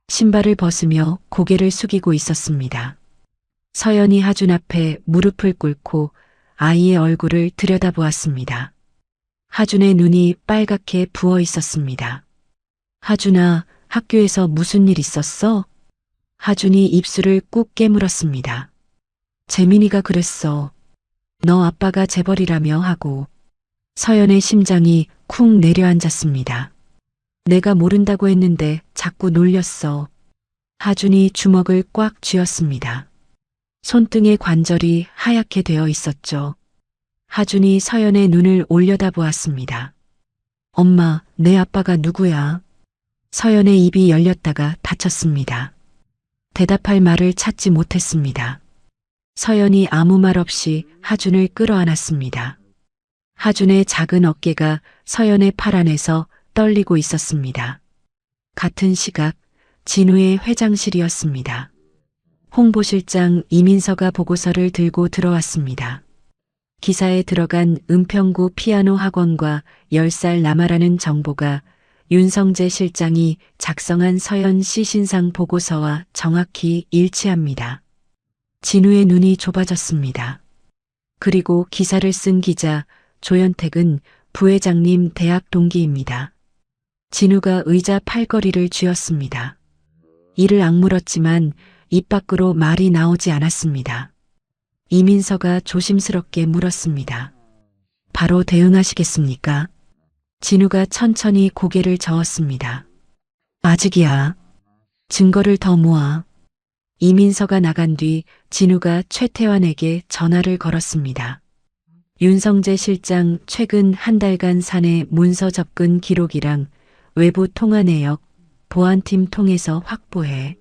신발을 벗으며 고개를 숙이고 있었습니다. 서연이 하준 앞에 무릎을 꿇고 아이의 얼굴을 들여다보았습니다. 하준의 눈이 빨갛게 부어 있었습니다. 하준아, 학교에서 무슨 일 있었어? 하준이 입술을 꾹 깨물었습니다. 재민이가 그랬어. 너 아빠가 재벌이라며 하고. 서연의 심장이 쿵 내려앉았습니다. 내가 모른다고 했는데 자꾸 놀렸어. 하준이 주먹을 꽉 쥐었습니다. 손등의 관절이 하얗게 되어 있었죠. 하준이 서연의 눈을 올려다보았습니다. 엄마, 내 아빠가 누구야? 서연의 입이 열렸다가 닫혔습니다. 대답할 말을 찾지 못했습니다. 서연이 아무 말 없이 하준을 끌어안았습니다. 하준의 작은 어깨가 서연의 팔 안에서 떨리고 있었습니다. 같은 시각 진우의 회장실이었습니다. 홍보실장 이민서가 보고서를 들고 들어왔습니다. 기사에 들어간 은평구 피아노 학원과 10살 남아라는 정보가 윤성재 실장이 작성한 서연 씨 신상 보고서와 정확히 일치합니다. 진우의 눈이 좁아졌습니다. 그리고 기사를 쓴 기자 조현택은 부회장님 대학 동기입니다. 진우가 의자 팔걸이를 쥐었습니다. 이를 악물었지만 입 밖으로 말이 나오지 않았습니다. 이민서가 조심스럽게 물었습니다. 바로 대응하시겠습니까? 진우가 천천히 고개를 저었습니다. 아직이야. 증거를 더 모아. 이민서가 나간 뒤 진우가 최태환에게 전화를 걸었습니다. 윤성재 실장 최근 한 달간 사내 문서 접근 기록이랑 외부 통화 내역 보안팀 통해서 확보해.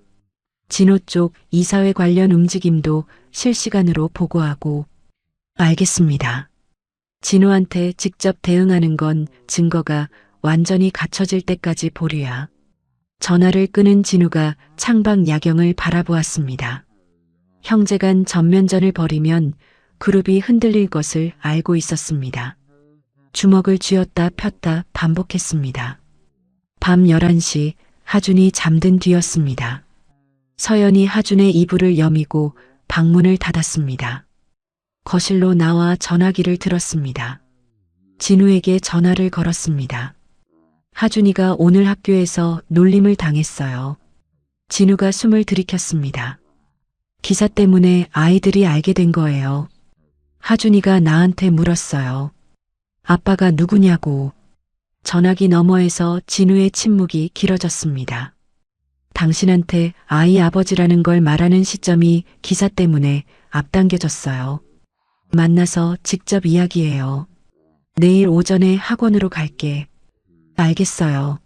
진호 쪽 이사회 관련 움직임도 실시간으로 보고하고. 알겠습니다. 진호한테 직접 대응하는 건 증거가 완전히 갖춰질 때까지 보류야. 전화를 끊은 진우가 창밖 야경을 바라보았습니다. 형제간 전면전을 벌이면 그룹이 흔들릴 것을 알고 있었습니다. 주먹을 쥐었다 폈다 반복했습니다. 밤 11시 하준이 잠든 뒤였습니다. 서연이 하준의 이불을 여미고 방문을 닫았습니다. 거실로 나와 전화기를 들었습니다. 진우에게 전화를 걸었습니다. 하준이가 오늘 학교에서 놀림을 당했어요. 진우가 숨을 들이켰습니다. 기사 때문에 아이들이 알게 된 거예요. 하준이가 나한테 물었어요. 아빠가 누구냐고. 전화기 너머에서 진우의 침묵이 길어졌습니다. 당신한테 아이 아버지라는 걸 말하는 시점이 기사 때문에 앞당겨졌어요. 만나서 직접 이야기해요. 내일 오전에 학원으로 갈게. 알겠어요.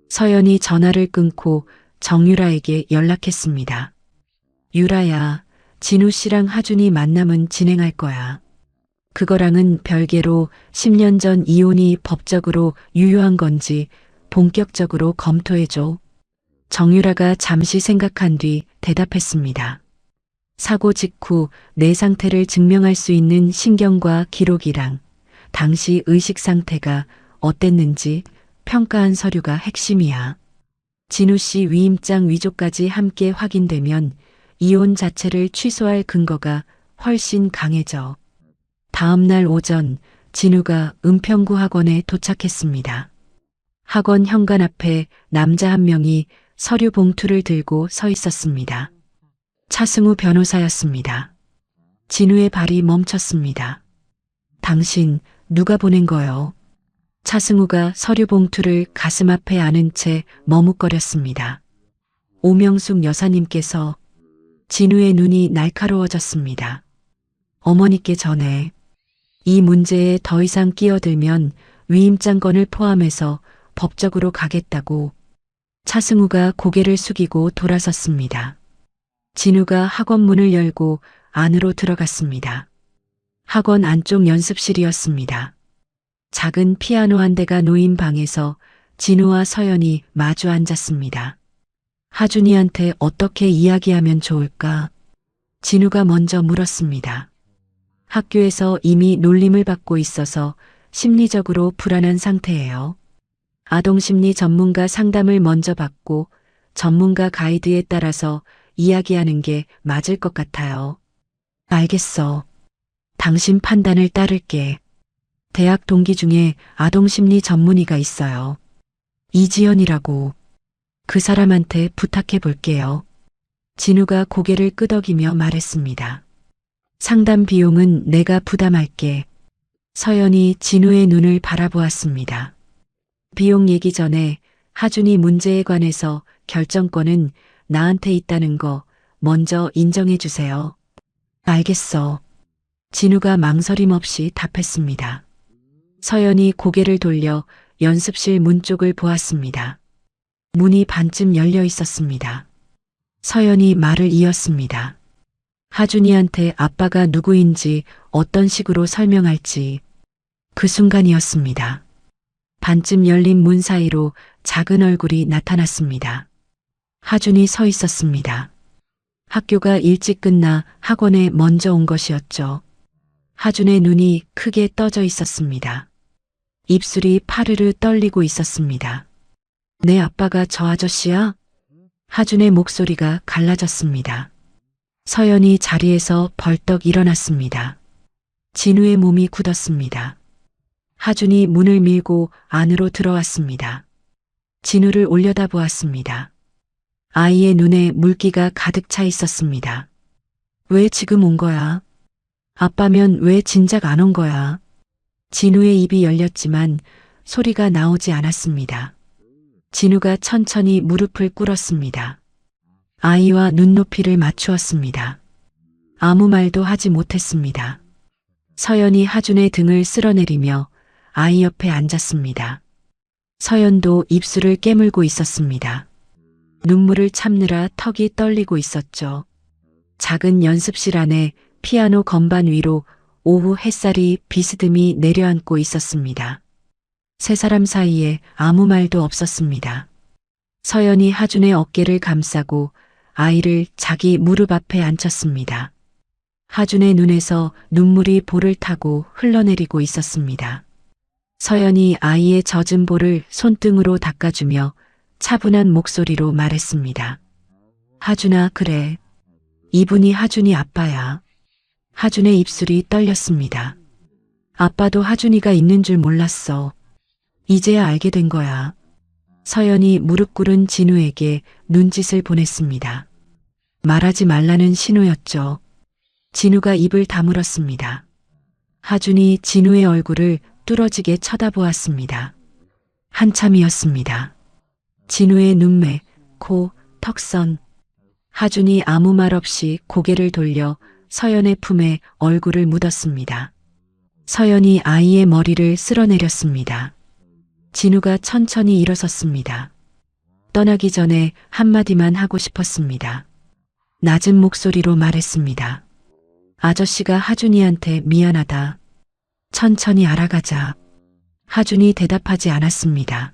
서연이 전화를 끊고 정유라에게 연락했습니다. 유라야, 진우 씨랑 하준이 만남은 진행할 거야. 그거랑은 별개로 10년 전 이혼이 법적으로 유효한 건지 본격적으로 검토해줘. 정유라가 잠시 생각한 뒤 대답했습니다. 사고 직후 내 상태를 증명할 수 있는 신경과 기록이랑 당시 의식 상태가 어땠는지 평가한 서류가 핵심이야. 진우 씨 위임장 위조까지 함께 확인되면 이혼 자체를 취소할 근거가 훨씬 강해져. 다음 날 오전 진우가 은평구 학원에 도착했습니다. 학원 현관 앞에 남자 한 명이 서류 봉투를 들고 서 있었습니다. 차승우 변호사였습니다. 진우의 발이 멈췄습니다. 당신 누가 보낸 거요? 차승우가 서류 봉투를 가슴 앞에 안은 채 머뭇거렸습니다. 오명숙 여사님께서. 진우의 눈이 날카로워졌습니다. 어머니께 전해. 이 문제에 더 이상 끼어들면 위임장건을 포함해서 법적으로 가겠다고. 차승우가 고개를 숙이고 돌아섰습니다. 진우가 학원 문을 열고 안으로 들어갔습니다. 학원 안쪽 연습실이었습니다. 작은 피아노 한 대가 놓인 방에서 진우와 서연이 마주 앉았습니다. 하준이한테 어떻게 이야기하면 좋을까? 진우가 먼저 물었습니다. 학교에서 이미 놀림을 받고 있어서 심리적으로 불안한 상태예요. 아동심리 전문가 상담을 먼저 받고 전문가 가이드에 따라서 이야기하는 게 맞을 것 같아요. 알겠어. 당신 판단을 따를게. 대학 동기 중에 아동심리 전문의가 있어요. 이지연이라고. 그 사람한테 부탁해 볼게요. 진우가 고개를 끄덕이며 말했습니다. 상담 비용은 내가 부담할게. 서연이 진우의 눈을 바라보았습니다. 비용 얘기 전에 하준이 문제에 관해서 결정권은 나한테 있다는 거 먼저 인정해 주세요. 알겠어. 진우가 망설임 없이 답했습니다. 서연이 고개를 돌려 연습실 문 쪽을 보았습니다. 문이 반쯤 열려 있었습니다. 서연이 말을 이었습니다. 하준이한테 아빠가 누구인지 어떤 식으로 설명할지. 그 순간이었습니다. 반쯤 열린 문 사이로 작은 얼굴이 나타났습니다. 하준이 서 있었습니다. 학교가 일찍 끝나 학원에 먼저 온 것이었죠. 하준의 눈이 크게 떠져 있었습니다. 입술이 파르르 떨리고 있었습니다. 내 아빠가 저 아저씨야? 하준의 목소리가 갈라졌습니다. 서연이 자리에서 벌떡 일어났습니다. 진우의 몸이 굳었습니다. 하준이 문을 밀고 안으로 들어왔습니다. 진우를 올려다보았습니다. 아이의 눈에 물기가 가득 차 있었습니다. 왜 지금 온 거야? 아빠면 왜 진작 안 온 거야? 진우의 입이 열렸지만 소리가 나오지 않았습니다. 진우가 천천히 무릎을 꿇었습니다. 아이와 눈높이를 맞추었습니다. 아무 말도 하지 못했습니다. 서연이 하준의 등을 쓸어내리며 아이 옆에 앉았습니다. 서연도 입술을 깨물고 있었습니다. 눈물을 참느라 턱이 떨리고 있었죠. 작은 연습실 안에 피아노 건반 위로 오후 햇살이 비스듬히 내려앉고 있었습니다. 세 사람 사이에 아무 말도 없었습니다. 서연이 하준의 어깨를 감싸고 아이를 자기 무릎 앞에 앉혔습니다. 하준의 눈에서 눈물이 볼을 타고 흘러내리고 있었습니다. 서연이 아이의 젖은 볼을 손등으로 닦아주며 차분한 목소리로 말했습니다. 하준아, 그래. 이분이 하준이 아빠야. 하준의 입술이 떨렸습니다. 아빠도 하준이가 있는 줄 몰랐어. 이제야 알게 된 거야. 서연이 무릎 꿇은 진우에게 눈짓을 보냈습니다. 말하지 말라는 신호였죠. 진우가 입을 다물었습니다. 하준이 진우의 얼굴을 뚫어지게 쳐다보았습니다. 한참이었습니다. 진우의 눈매, 코, 턱선. 하준이 아무 말 없이 고개를 돌려 서연의 품에 얼굴을 묻었습니다. 서연이 아이의 머리를 쓸어내렸습니다. 진우가 천천히 일어섰습니다. 떠나기 전에 한마디만 하고 싶었습니다. 낮은 목소리로 말했습니다. 아저씨가 하준이한테 미안하다. 천천히 알아가자. 하준이 대답하지 않았습니다.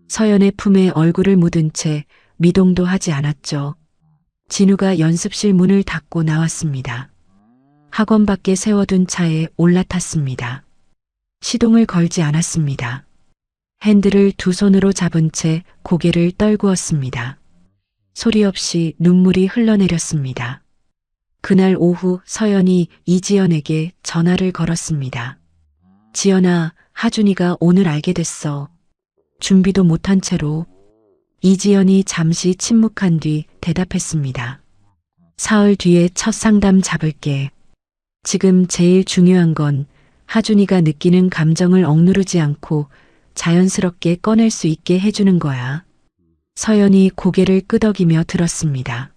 서연의 품에 얼굴을 묻은 채 미동도 하지 않았죠. 진우가 연습실 문을 닫고 나왔습니다. 학원 밖에 세워둔 차에 올라탔습니다. 시동을 걸지 않았습니다. 핸들을 두 손으로 잡은 채 고개를 떨구었습니다. 소리 없이 눈물이 흘러내렸습니다. 그날 오후 서연이 이지연에게 전화를 걸었습니다. 지연아, 하준이가 오늘 알게 됐어. 준비도 못한 채로. 이지연이 잠시 침묵한 뒤 대답했습니다. 사흘 뒤에 첫 상담 잡을게. 지금 제일 중요한 건 하준이가 느끼는 감정을 억누르지 않고 자연스럽게 꺼낼 수 있게 해주는 거야. 서연이 고개를 끄덕이며 들었습니다.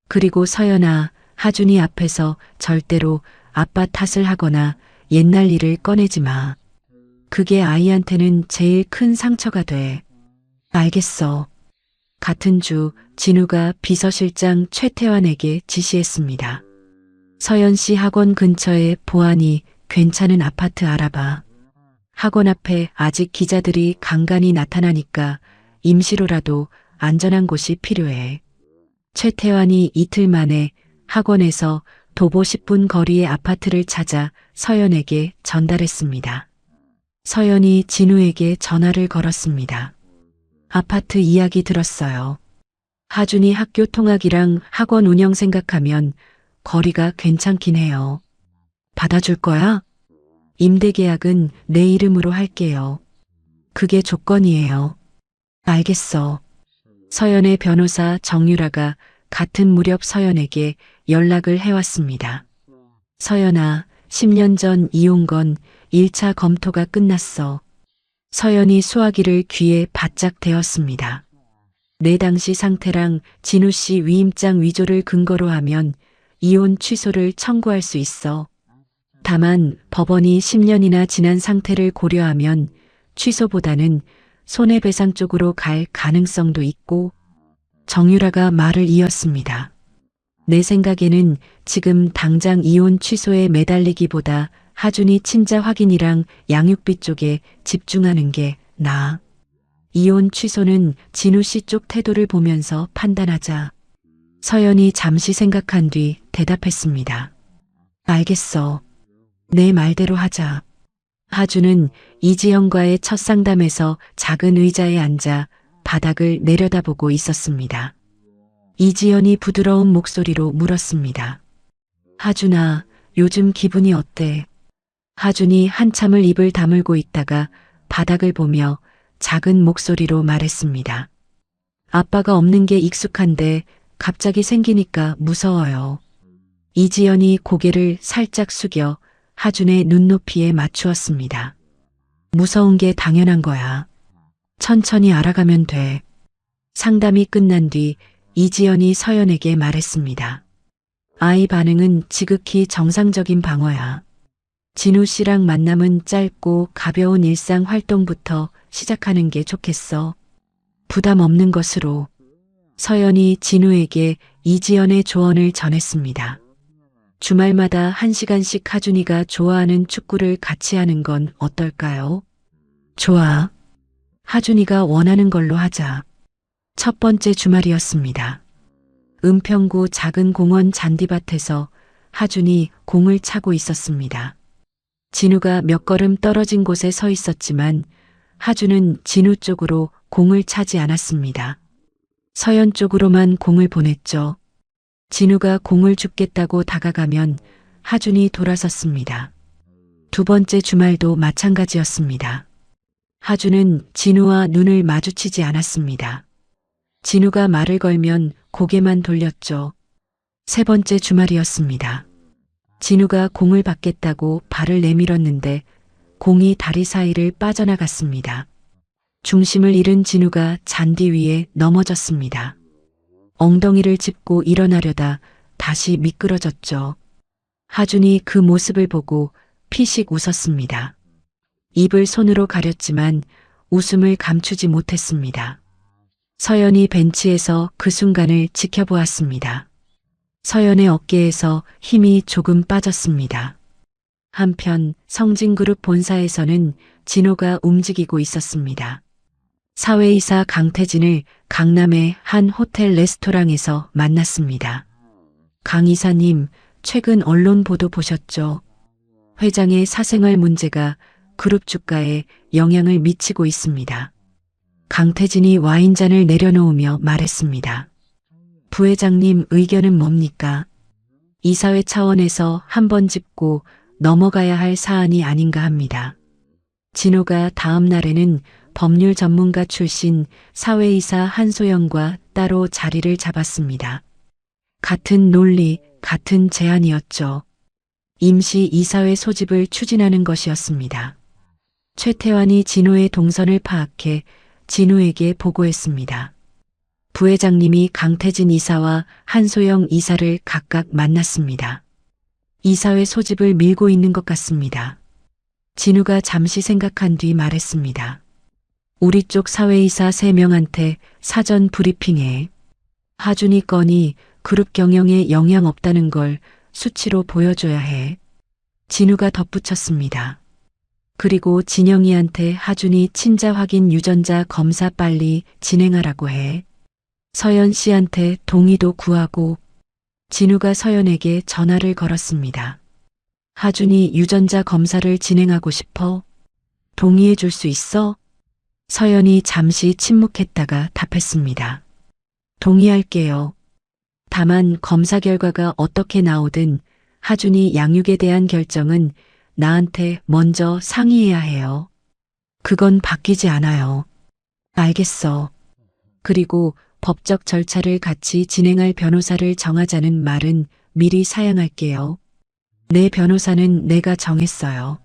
그리고 서연아, 하준이 앞에서 절대로 아빠 탓을 하거나 옛날 일을 꺼내지 마. 그게 아이한테는 제일 큰 상처가 돼. 알겠어. 같은 주 진우가 비서실장 최태환에게 지시했습니다. 서연 씨 학원 근처에 보안이 괜찮은 아파트 알아봐. 학원 앞에 아직 기자들이 간간히 나타나니까 임시로라도 안전한 곳이 필요해. 최태환이 이틀 만에 학원에서 도보 10분 거리의 아파트를 찾아 서연에게 전달했습니다. 서연이 진우에게 전화를 걸었습니다. 아파트 이야기 들었어요. 하준이 학교 통학이랑 학원 운영 생각하면 거리가 괜찮긴 해요. 받아줄 거야? 임대 계약은 내 이름으로 할게요. 그게 조건이에요. 알겠어. 서연의 변호사 정유라가 같은 무렵 서연에게 연락을 해왔습니다. 서연아, 10년 전 이혼 건 1차 검토가 끝났어. 서연이 수화기를 귀에 바짝 대었습니다. 내 당시 상태랑 진우 씨 위임장 위조를 근거로 하면 이혼 취소를 청구할 수 있어. 다만 법원이 10년이나 지난 상태를 고려하면 취소보다는 손해배상 쪽으로 갈 가능성도 있고. 정유라가 말을 이었습니다. 내 생각에는 지금 당장 이혼 취소에 매달리기보다 하준이 친자 확인이랑 양육비 쪽에 집중하는 게 나아. 이혼 취소는 진우 씨 쪽 태도를 보면서 판단하자. 서연이 잠시 생각한 뒤 대답했습니다. 알겠어. 내 말대로 하자. 하준은 이지영과의 첫 상담에서 작은 의자에 앉아 바닥을 내려다보고 있었습니다. 이지연이 부드러운 목소리로 물었습니다. 하준아, 요즘 기분이 어때? 하준이 한참을 입을 다물고 있다가 바닥을 보며 작은 목소리로 말했습니다. 아빠가 없는 게 익숙한데 갑자기 생기니까 무서워요. 이지연이 고개를 살짝 숙여 하준의 눈높이에 맞추었습니다. 무서운 게 당연한 거야. 천천히 알아가면 돼. 상담이 끝난 뒤 이지연이 서연에게 말했습니다. 아이 반응은 지극히 정상적인 방어야. 진우 씨랑 만남은 짧고 가벼운 일상 활동부터 시작하는 게 좋겠어. 부담 없는 것으로. 서연이 진우에게 이지연의 조언을 전했습니다. 주말마다 1시간씩 하준이가 좋아하는 축구를 같이 하는 건 어떨까요? 좋아. 하준이가 원하는 걸로 하자. 첫 번째 주말이었습니다. 은평구 작은 공원 잔디밭에서 하준이 공을 차고 있었습니다. 진우가 몇 걸음 떨어진 곳에 서 있었지만 하준은 진우 쪽으로 공을 차지 않았습니다. 서연 쪽으로만 공을 보냈죠. 진우가 공을 줍겠다고 다가가면 하준이 돌아섰습니다. 두 번째 주말도 마찬가지였습니다. 하준은 진우와 눈을 마주치지 않았습니다. 진우가 말을 걸면 고개만 돌렸죠. 세 번째 주말이었습니다. 진우가 공을 받겠다고 발을 내밀었는데 공이 다리 사이를 빠져나갔습니다. 중심을 잃은 진우가 잔디 위에 넘어졌습니다. 엉덩이를 짚고 일어나려다 다시 미끄러졌죠. 하준이 그 모습을 보고 피식 웃었습니다. 입을 손으로 가렸지만 웃음을 감추지 못했습니다. 서연이 벤치에서 그 순간을 지켜보았습니다. 서연의 어깨에서 힘이 조금 빠졌습니다. 한편 성진그룹 본사에서는 진호가 움직이고 있었습니다. 사회이사 강태진을 강남의 한 호텔 레스토랑에서 만났습니다. 강 이사님, 최근 언론 보도 보셨죠? 회장의 사생활 문제가 그룹 주가에 영향을 미치고 있습니다. 강태진이 와인잔을 내려놓으며 말했습니다. 부회장님 의견은 뭡니까? 이사회 차원에서 한번 짚고 넘어가야 할 사안이 아닌가 합니다. 진호가 다음 날에는 법률 전문가 출신 사회이사 한소영과 따로 자리를 잡았습니다. 같은 논리, 같은 제안이었죠. 임시 이사회 소집을 추진하는 것이었습니다. 최태환이 진호의 동선을 파악해 진호에게 보고했습니다. 부회장님이 강태진 이사와 한소영 이사를 각각 만났습니다. 이사회 소집을 밀고 있는 것 같습니다. 진우가 잠시 생각한 뒤 말했습니다. 우리 쪽 사회이사 3명한테 사전 브리핑해. 하준이 건이 그룹 경영에 영향 없다는 걸 수치로 보여줘야 해. 진우가 덧붙였습니다. 그리고 진영이한테 하준이 친자 확인 유전자 검사 빨리 진행하라고 해. 서연 씨한테 동의도 구하고. 진우가 서연에게 전화를 걸었습니다. 하준이 유전자 검사를 진행하고 싶어? 동의해 줄 수 있어? 서연이 잠시 침묵했다가 답했습니다. 동의할게요. 다만 검사 결과가 어떻게 나오든 하준이 양육에 대한 결정은 나한테 먼저 상의해야 해요. 그건 바뀌지 않아요. 알겠어. 그리고 법적 절차를 같이 진행할 변호사를 정하자는 말은 미리 사양할게요. 내 변호사는 내가 정했어요.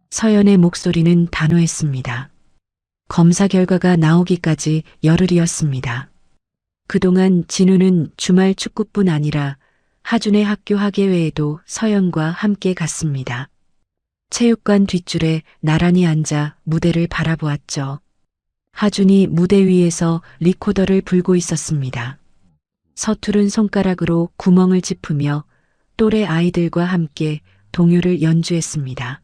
서연의 목소리는 단호했습니다. 검사 결과가 나오기까지 열흘이었습니다. 그동안 진우는 주말 축구뿐 아니라 하준의 학교 학예회에도 서연과 함께 갔습니다. 체육관 뒷줄에 나란히 앉아 무대를 바라보았죠. 하준이 무대 위에서 리코더를 불고 있었습니다. 서투른 손가락으로 구멍을 짚으며 또래 아이들과 함께 동요를 연주했습니다.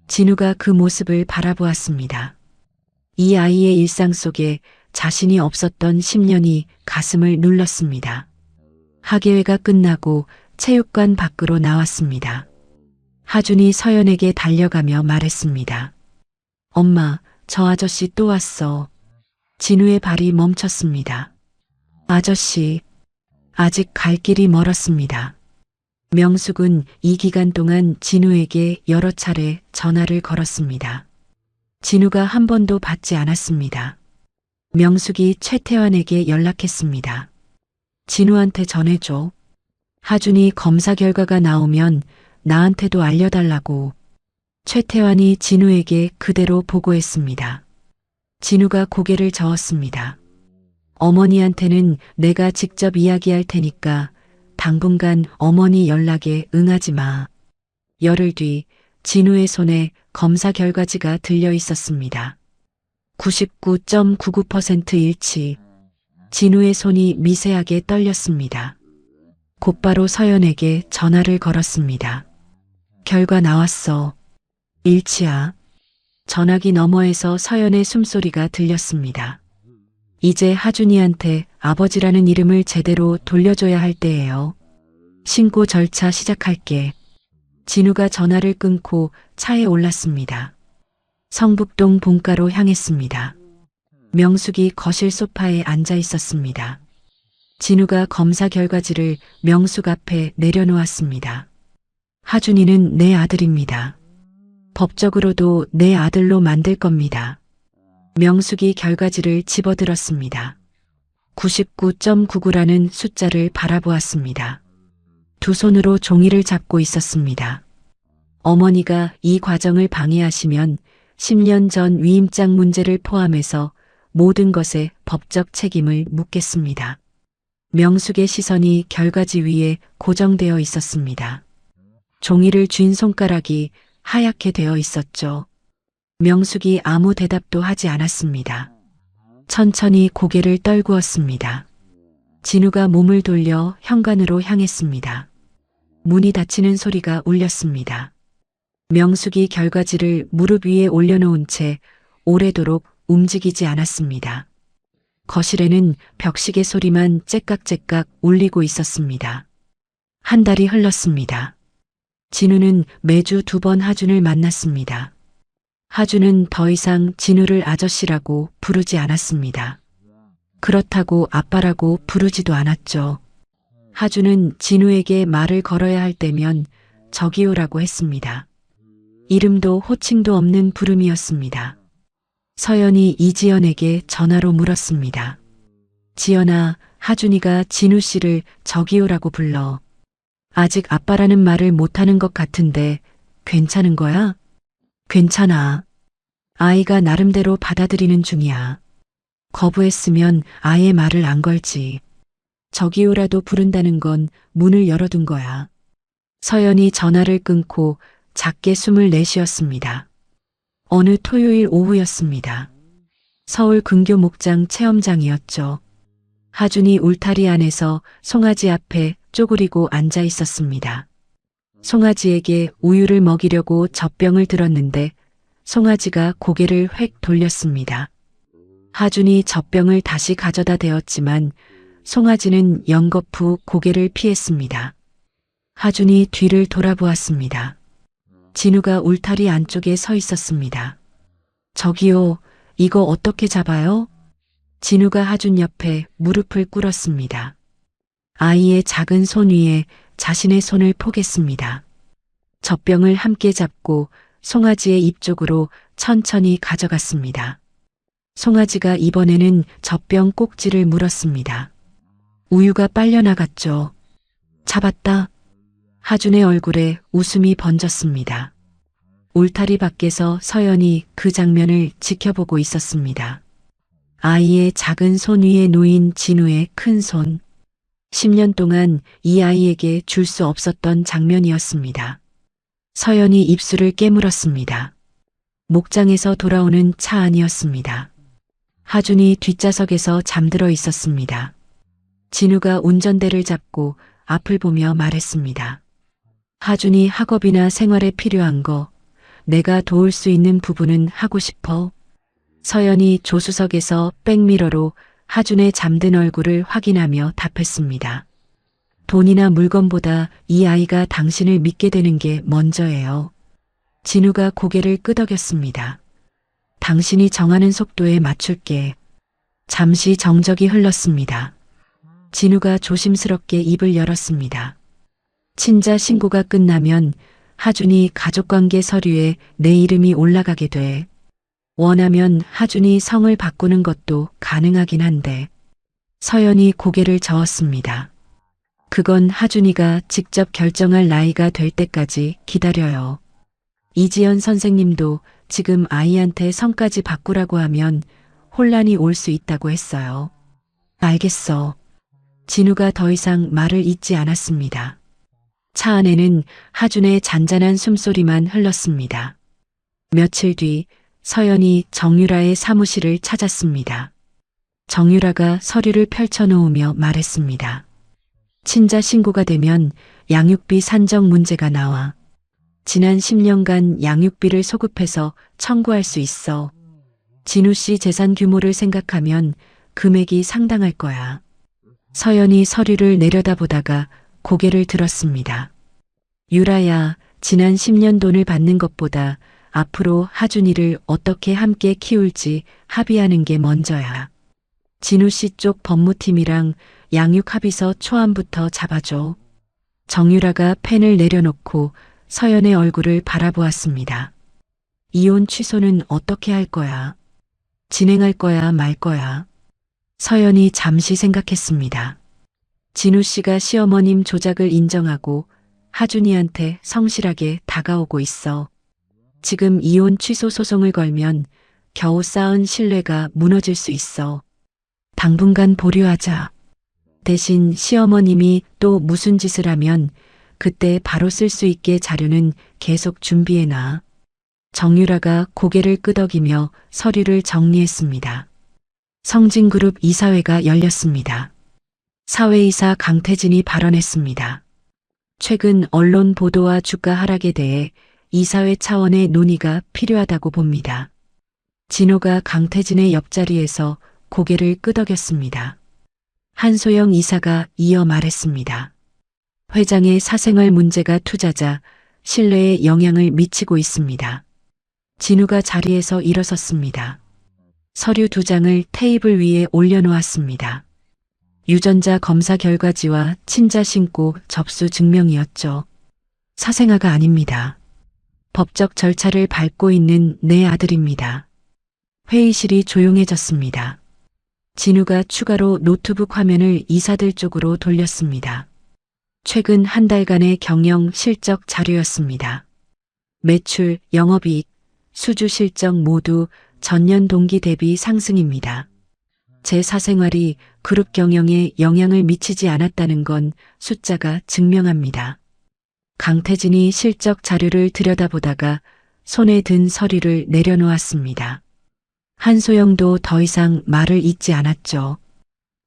진우가 그 모습을 바라보았습니다. 이 아이의 일상 속에 자신이 없었던 10년이 가슴을 눌렀습니다. 학예회가 끝나고 체육관 밖으로 나왔습니다. 하준이 서연에게 달려가며 말했습니다. 엄마, 저 아저씨 또 왔어. 진우의 발이 멈췄습니다. 아저씨, 아직 갈 길이 멀었습니다. 명숙은 이 기간 동안 진우에게 여러 차례 전화를 걸었습니다. 진우가 한 번도 받지 않았습니다. 명숙이 최태환에게 연락했습니다. 진우한테 전해줘. 하준이 검사 결과가 나오면 나한테도 알려달라고. 최태환이 진우에게 그대로 보고했습니다. 진우가 고개를 저었습니다. 어머니한테는 내가 직접 이야기할 테니까 당분간 어머니 연락에 응하지 마. 열흘 뒤 진우의 손에 검사 결과지가 들려 있었습니다. 99.99% 일치. 진우의 손이 미세하게 떨렸습니다. 곧바로 서연에게 전화를 걸었습니다. 결과 나왔어. 일치야. 전화기 너머에서 서연의 숨소리가 들렸습니다. 이제 하준이한테 아버지라는 이름을 제대로 돌려줘야 할 때예요. 신고 절차 시작할게. 진우가 전화를 끊고 차에 올랐습니다. 성북동 본가로 향했습니다. 명숙이 거실 소파에 앉아 있었습니다. 진우가 검사 결과지를 명숙 앞에 내려놓았습니다. 하준이는 내 아들입니다. 법적으로도 내 아들로 만들 겁니다. 명숙이 결과지를 집어들었습니다. 99.99라는 숫자를 바라보았습니다. 두 손으로 종이를 잡고 있었습니다. 어머니가 이 과정을 방해하시면 10년 전 위임장 문제를 포함해서 모든 것에 법적 책임을 묻겠습니다. 명숙의 시선이 결과지 위에 고정되어 있었습니다. 종이를 쥔 손가락이 하얗게 되어 있었죠. 명숙이 아무 대답도 하지 않았습니다. 천천히 고개를 떨구었습니다. 진우가 몸을 돌려 현관으로 향했습니다. 문이 닫히는 소리가 울렸습니다. 명숙이 결과지를 무릎 위에 올려놓은 채 오래도록 움직이지 않았습니다. 거실에는 벽시계 소리만 째깍째깍 울리고 있었습니다. 한 달이 흘렀습니다. 진우는 매주 2번 하준을 만났습니다. 하준은 더 이상 진우를 아저씨라고 부르지 않았습니다. 그렇다고 아빠라고 부르지도 않았죠. 하준은 진우에게 말을 걸어야 할 때면 저기요라고 했습니다. 이름도 호칭도 없는 부름이었습니다. 서연이 이지연에게 전화로 물었습니다. 지연아, 하준이가 진우 씨를 저기요라고 불러. 아직 아빠라는 말을 못하는 것 같은데 괜찮은 거야? 괜찮아. 아이가 나름대로 받아들이는 중이야. 거부했으면 아예 말을 안 걸지. 저기요라도 부른다는 건 문을 열어둔 거야. 서연이 전화를 끊고 작게 숨을 내쉬었습니다. 어느 토요일 오후였습니다. 서울 근교 목장 체험장이었죠. 하준이 울타리 안에서 송아지 앞에 쪼그리고 앉아 있었습니다. 송아지에게 우유를 먹이려고 젖병을 들었는데 송아지가 고개를 획 돌렸습니다. 하준이 젖병을 다시 가져다 대었지만 송아지는 연거푸 고개를 피했습니다. 하준이 뒤를 돌아보았습니다. 진우가 울타리 안쪽에 서 있었습니다. 저기요, 이거 어떻게 잡아요? 진우가 하준 옆에 무릎을 꿇었습니다. 아이의 작은 손 위에 자신의 손을 포겠습니다. 젖병을 함께 잡고 송아지의 입 쪽으로 천천히 가져갔습니다. 송아지가 이번에는 젖병 꼭지를 물었습니다. 우유가 빨려나갔죠. 잡았다. 하준의 얼굴에 웃음이 번졌습니다. 울타리 밖에서 서연이 그 장면을 지켜보고 있었습니다. 아이의 작은 손 위에 놓인 진우의 큰 손. 10년 동안 이 아이에게 줄 수 없었던 장면이었습니다. 서연이 입술을 깨물었습니다. 목장에서 돌아오는 차 안이었습니다. 하준이 뒷좌석에서 잠들어 있었습니다. 진우가 운전대를 잡고 앞을 보며 말했습니다. 하준이 학업이나 생활에 필요한 거, 내가 도울 수 있는 부분은 하고 싶어. 서연이 조수석에서 백미러로 하준의 잠든 얼굴을 확인하며 답했습니다. 돈이나 물건보다 이 아이가 당신을 믿게 되는 게 먼저예요. 진우가 고개를 끄덕였습니다. 당신이 정하는 속도에 맞출게. 잠시 정적이 흘렀습니다. 진우가 조심스럽게 입을 열었습니다. 친자 신고가 끝나면 하준이 가족관계 서류에 내 이름이 올라가게 돼. 원하면 하준이 성을 바꾸는 것도 가능하긴 한데. 서연이 고개를 저었습니다. 그건 하준이가 직접 결정할 나이가 될 때까지 기다려요. 이지연 선생님도 지금 아이한테 성까지 바꾸라고 하면 혼란이 올 수 있다고 했어요. 알겠어. 진우가 더 이상 말을 잇지 않았습니다. 차 안에는 하준의 잔잔한 숨소리만 흘렀습니다. 며칠 뒤 서연이 정유라의 사무실을 찾았습니다. 정유라가 서류를 펼쳐놓으며 말했습니다. 친자 신고가 되면 양육비 산정 문제가 나와. 지난 10년간 양육비를 소급해서 청구할 수 있어. 진우 씨 재산 규모를 생각하면 금액이 상당할 거야. 서연이 서류를 내려다보다가 고개를 들었습니다. 유라야, 지난 10년 돈을 받는 것보다 앞으로 하준이를 어떻게 함께 키울지 합의하는 게 먼저야. 진우 씨 쪽 법무팀이랑 양육 합의서 초안부터 잡아줘. 정유라가 펜을 내려놓고 서연의 얼굴을 바라보았습니다. 이혼 취소는 어떻게 할 거야? 진행할 거야, 말 거야? 서연이 잠시 생각했습니다. 진우 씨가 시어머님 조작을 인정하고 하준이한테 성실하게 다가오고 있어. 지금 이혼 취소 소송을 걸면 겨우 쌓은 신뢰가 무너질 수 있어. 당분간 보류하자. 대신 시어머님이 또 무슨 짓을 하면 그때 바로 쓸 수 있게 자료는 계속 준비해놔. 정유라가 고개를 끄덕이며 서류를 정리했습니다. 성진그룹 이사회가 열렸습니다. 사회이사 강태진이 발언했습니다. 최근 언론 보도와 주가 하락에 대해 이사회 차원의 논의가 필요하다고 봅니다. 진호가 강태진의 옆자리에서 고개를 끄덕였습니다. 한소영 이사가 이어 말했습니다. 회장의 사생활 문제가 투자자 신뢰에 영향을 미치고 있습니다. 진우가 자리에서 일어섰습니다. 서류 2장을 테이블 위에 올려놓았습니다. 유전자 검사 결과지와 친자 신고 접수 증명이었죠. 사생아가 아닙니다. 법적 절차를 밟고 있는 내 아들입니다. 회의실이 조용해졌습니다. 진우가 추가로 노트북 화면을 이사들 쪽으로 돌렸습니다. 최근 한 달간의 경영 실적 자료였습니다. 매출, 영업이익, 수주 실적 모두 전년 동기 대비 상승입니다. 제 사생활이 그룹 경영에 영향을 미치지 않았다는 건 숫자가 증명합니다. 강태진이 실적 자료를 들여다보다가 손에 든 서류를 내려놓았습니다. 한소영도 더 이상 말을 잇지 않았죠.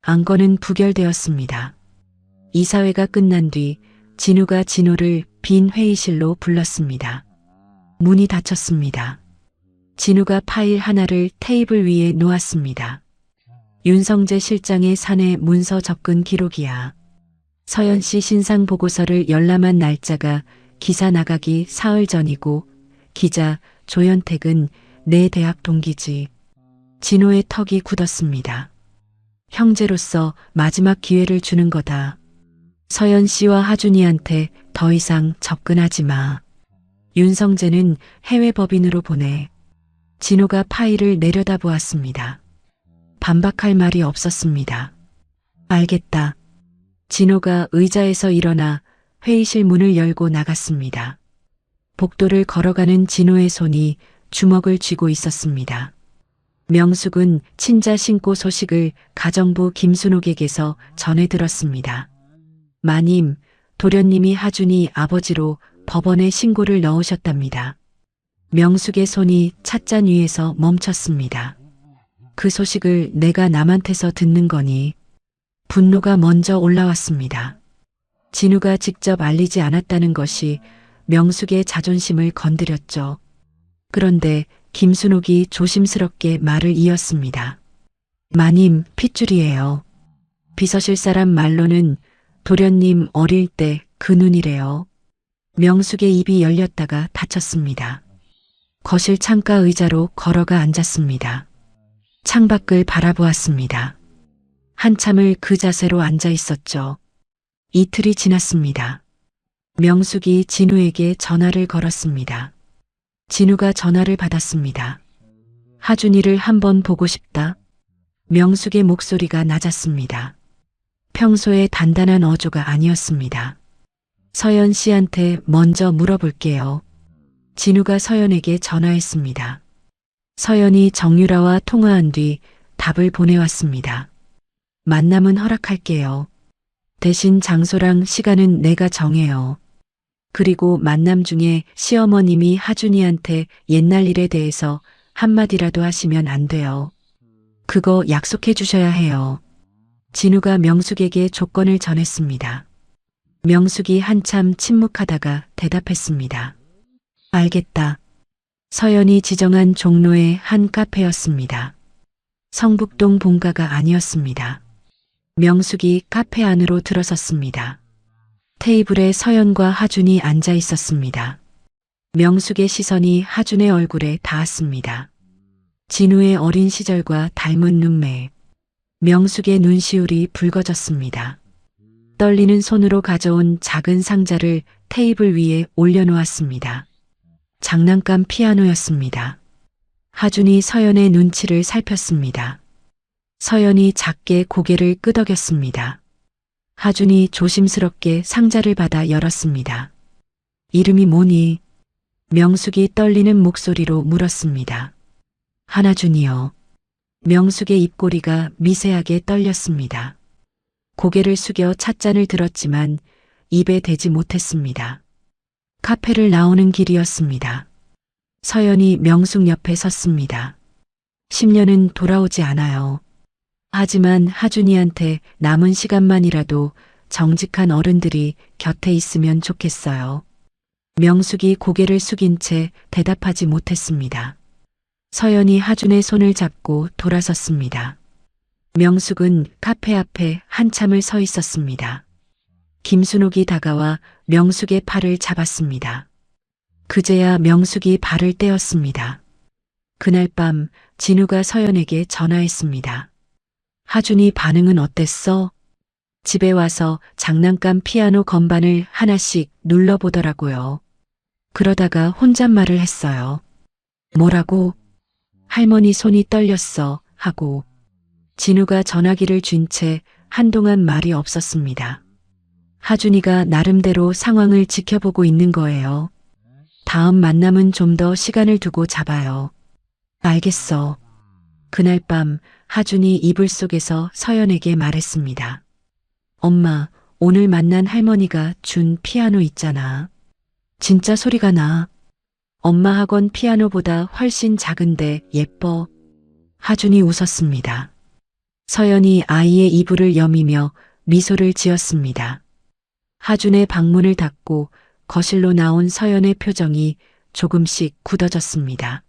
안건은 부결되었습니다. 이사회가 끝난 뒤 진우가 진호를 빈 회의실로 불렀습니다. 문이 닫혔습니다. 진우가 파일 하나를 테이블 위에 놓았습니다. 윤성재 실장의 사내 문서 접근 기록이야. 서연 씨 신상 보고서를 열람한 날짜가 기사 나가기 사흘 전이고 기자 조현택은 내 대학 동기지. 진호의 턱이 굳었습니다. 형제로서 마지막 기회를 주는 거다. 서연 씨와 하준이한테 더 이상 접근하지 마. 윤성재는 해외 법인으로 보내. 진호가 파일을 내려다보았습니다. 반박할 말이 없었습니다. 알겠다. 진호가 의자에서 일어나 회의실 문을 열고 나갔습니다. 복도를 걸어가는 진호의 손이 주먹을 쥐고 있었습니다. 명숙은 친자 신고 소식을 가정부 김순옥에게서 전해 들었습니다. 마님, 도련님이 하준이 아버지로 법원에 신고를 넣으셨답니다. 명숙의 손이 찻잔 위에서 멈췄습니다. 그 소식을 내가 남한테서 듣는 거니? 분노가 먼저 올라왔습니다. 진우가 직접 알리지 않았다는 것이 명숙의 자존심을 건드렸죠. 그런데 김순옥이 조심스럽게 말을 이었습니다. 마님, 핏줄이에요. 비서실 사람 말로는 도련님 어릴 때 그 눈이래요. 명숙의 입이 열렸다가 닫혔습니다. 거실 창가 의자로 걸어가 앉았습니다. 창밖을 바라보았습니다. 한참을 그 자세로 앉아 있었죠. 이틀이 지났습니다. 명숙이 진우에게 전화를 걸었습니다. 진우가 전화를 받았습니다. 하준이를 한번 보고 싶다. 명숙의 목소리가 낮았습니다. 평소에 단단한 어조가 아니었습니다. 서연 씨한테 먼저 물어볼게요. 진우가 서연에게 전화했습니다. 서연이 정유라와 통화한 뒤 답을 보내왔습니다. 만남은 허락할게요. 대신 장소랑 시간은 내가 정해요. 그리고 만남 중에 시어머님이 하준이한테 옛날 일에 대해서 한마디라도 하시면 안 돼요. 그거 약속해 주셔야 해요. 진우가 명숙에게 조건을 전했습니다. 명숙이 한참 침묵하다가 대답했습니다. 알겠다. 서연이 지정한 종로의 한 카페였습니다. 성북동 본가가 아니었습니다. 명숙이 카페 안으로 들어섰습니다. 테이블에 서연과 하준이 앉아 있었습니다. 명숙의 시선이 하준의 얼굴에 닿았습니다. 진우의 어린 시절과 닮은 눈매. 명숙의 눈시울이 붉어졌습니다. 떨리는 손으로 가져온 작은 상자를 테이블 위에 올려놓았습니다. 장난감 피아노였습니다. 하준이 서연의 눈치를 살폈습니다. 서연이 작게 고개를 끄덕였습니다. 하준이 조심스럽게 상자를 받아 열었습니다. 이름이 뭐니? 명숙이 떨리는 목소리로 물었습니다. 한하준이요. 명숙의 입꼬리가 미세하게 떨렸습니다. 고개를 숙여 찻잔을 들었지만 입에 대지 못했습니다. 카페를 나오는 길이었습니다. 서연이 명숙 옆에 섰습니다. 10년은 돌아오지 않아요. 하지만 하준이한테 남은 시간만이라도 정직한 어른들이 곁에 있으면 좋겠어요. 명숙이 고개를 숙인 채 대답하지 못했습니다. 서연이 하준의 손을 잡고 돌아섰습니다. 명숙은 카페 앞에 한참을 서 있었습니다. 김순옥이 다가와 명숙의 팔을 잡았습니다. 그제야 명숙이 발을 떼었습니다. 그날 밤 진우가 서연에게 전화했습니다. 하준이 반응은 어땠어? 집에 와서 장난감 피아노 건반을 하나씩 눌러보더라고요. 그러다가 혼잣말을 했어요. 뭐라고? 할머니 손이 떨렸어 하고. 진우가 전화기를 쥔 채 한동안 말이 없었습니다. 하준이가 나름대로 상황을 지켜보고 있는 거예요. 다음 만남은 좀 더 시간을 두고 잡아요. 알겠어. 그날 밤 하준이 이불 속에서 서연에게 말했습니다. 엄마, 오늘 만난 할머니가 준 피아노 있잖아. 진짜 소리가 나. 엄마 학원 피아노보다 훨씬 작은데 예뻐. 하준이 웃었습니다. 서연이 아이의 이불을 여미며 미소를 지었습니다. 하준의 방문을 닫고 거실로 나온 서연의 표정이 조금씩 굳어졌습니다.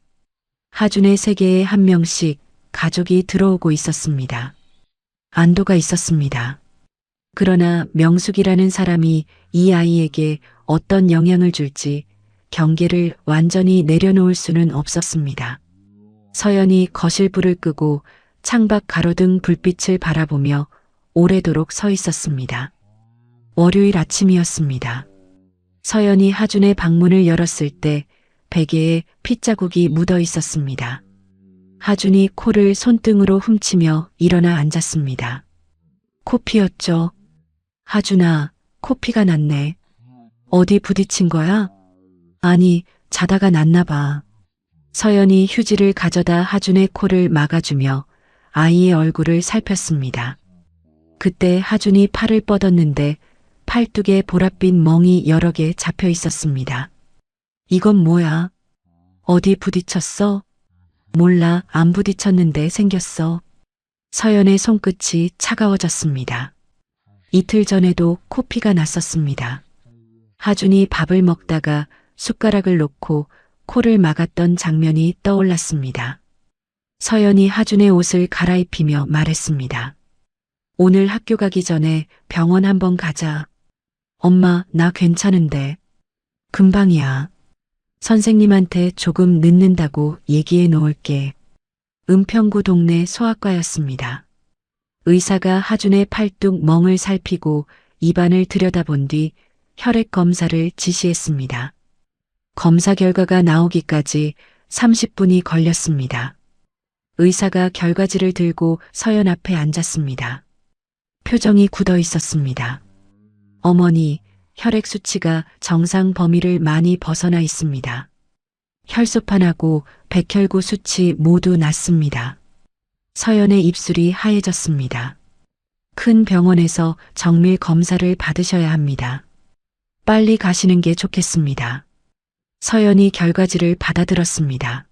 하준의 세계에 한 명씩 가족이 들어오고 있었습니다. 안도가 있었습니다. 그러나 명숙이라는 사람이 이 아이에게 어떤 영향을 줄지 경계를 완전히 내려놓을 수는 없었습니다. 서연이 거실 불을 끄고 창밖 가로등 불빛을 바라보며 오래도록 서 있었습니다. 월요일 아침이었습니다. 서연이 하준의 방문을 열었을 때 베개에 핏자국이 묻어 있었습니다. 하준이 코를 손등으로 훔치며 일어나 앉았습니다. 코피였죠. 하준아, 코피가 났네. 어디 부딪힌 거야? 아니, 자다가 났나 봐. 서연이 휴지를 가져다 하준의 코를 막아주며 아이의 얼굴을 살폈습니다. 그때 하준이 팔을 뻗었는데 팔뚝에 보랏빛 멍이 여러 개 잡혀 있었습니다. 이건 뭐야? 어디 부딪혔어? 몰라, 안 부딪혔는데 생겼어. 서연의 손끝이 차가워졌습니다. 이틀 전에도 코피가 났었습니다. 하준이 밥을 먹다가 숟가락을 놓고 코를 막았던 장면이 떠올랐습니다. 서연이 하준의 옷을 갈아입히며 말했습니다. 오늘 학교 가기 전에 병원 한번 가자. 엄마, 나 괜찮은데. 금방이야. 선생님한테 조금 늦는다고 얘기해 놓을게. 은평구 동네 소아과였습니다. 의사가 하준의 팔뚝 멍을 살피고 입안을 들여다본 뒤 혈액 검사를 지시했습니다. 검사 결과가 나오기까지 30분이 걸렸습니다. 의사가 결과지를 들고 서연 앞에 앉았습니다. 표정이 굳어 있었습니다. 어머니, 혈액 수치가 정상 범위를 많이 벗어나 있습니다. 혈소판하고 백혈구 수치 모두 낮습니다. 서연의 입술이 하얘졌습니다. 큰 병원에서 정밀 검사를 받으셔야 합니다. 빨리 가시는 게 좋겠습니다. 서연이 결과지를 받아들었습니다.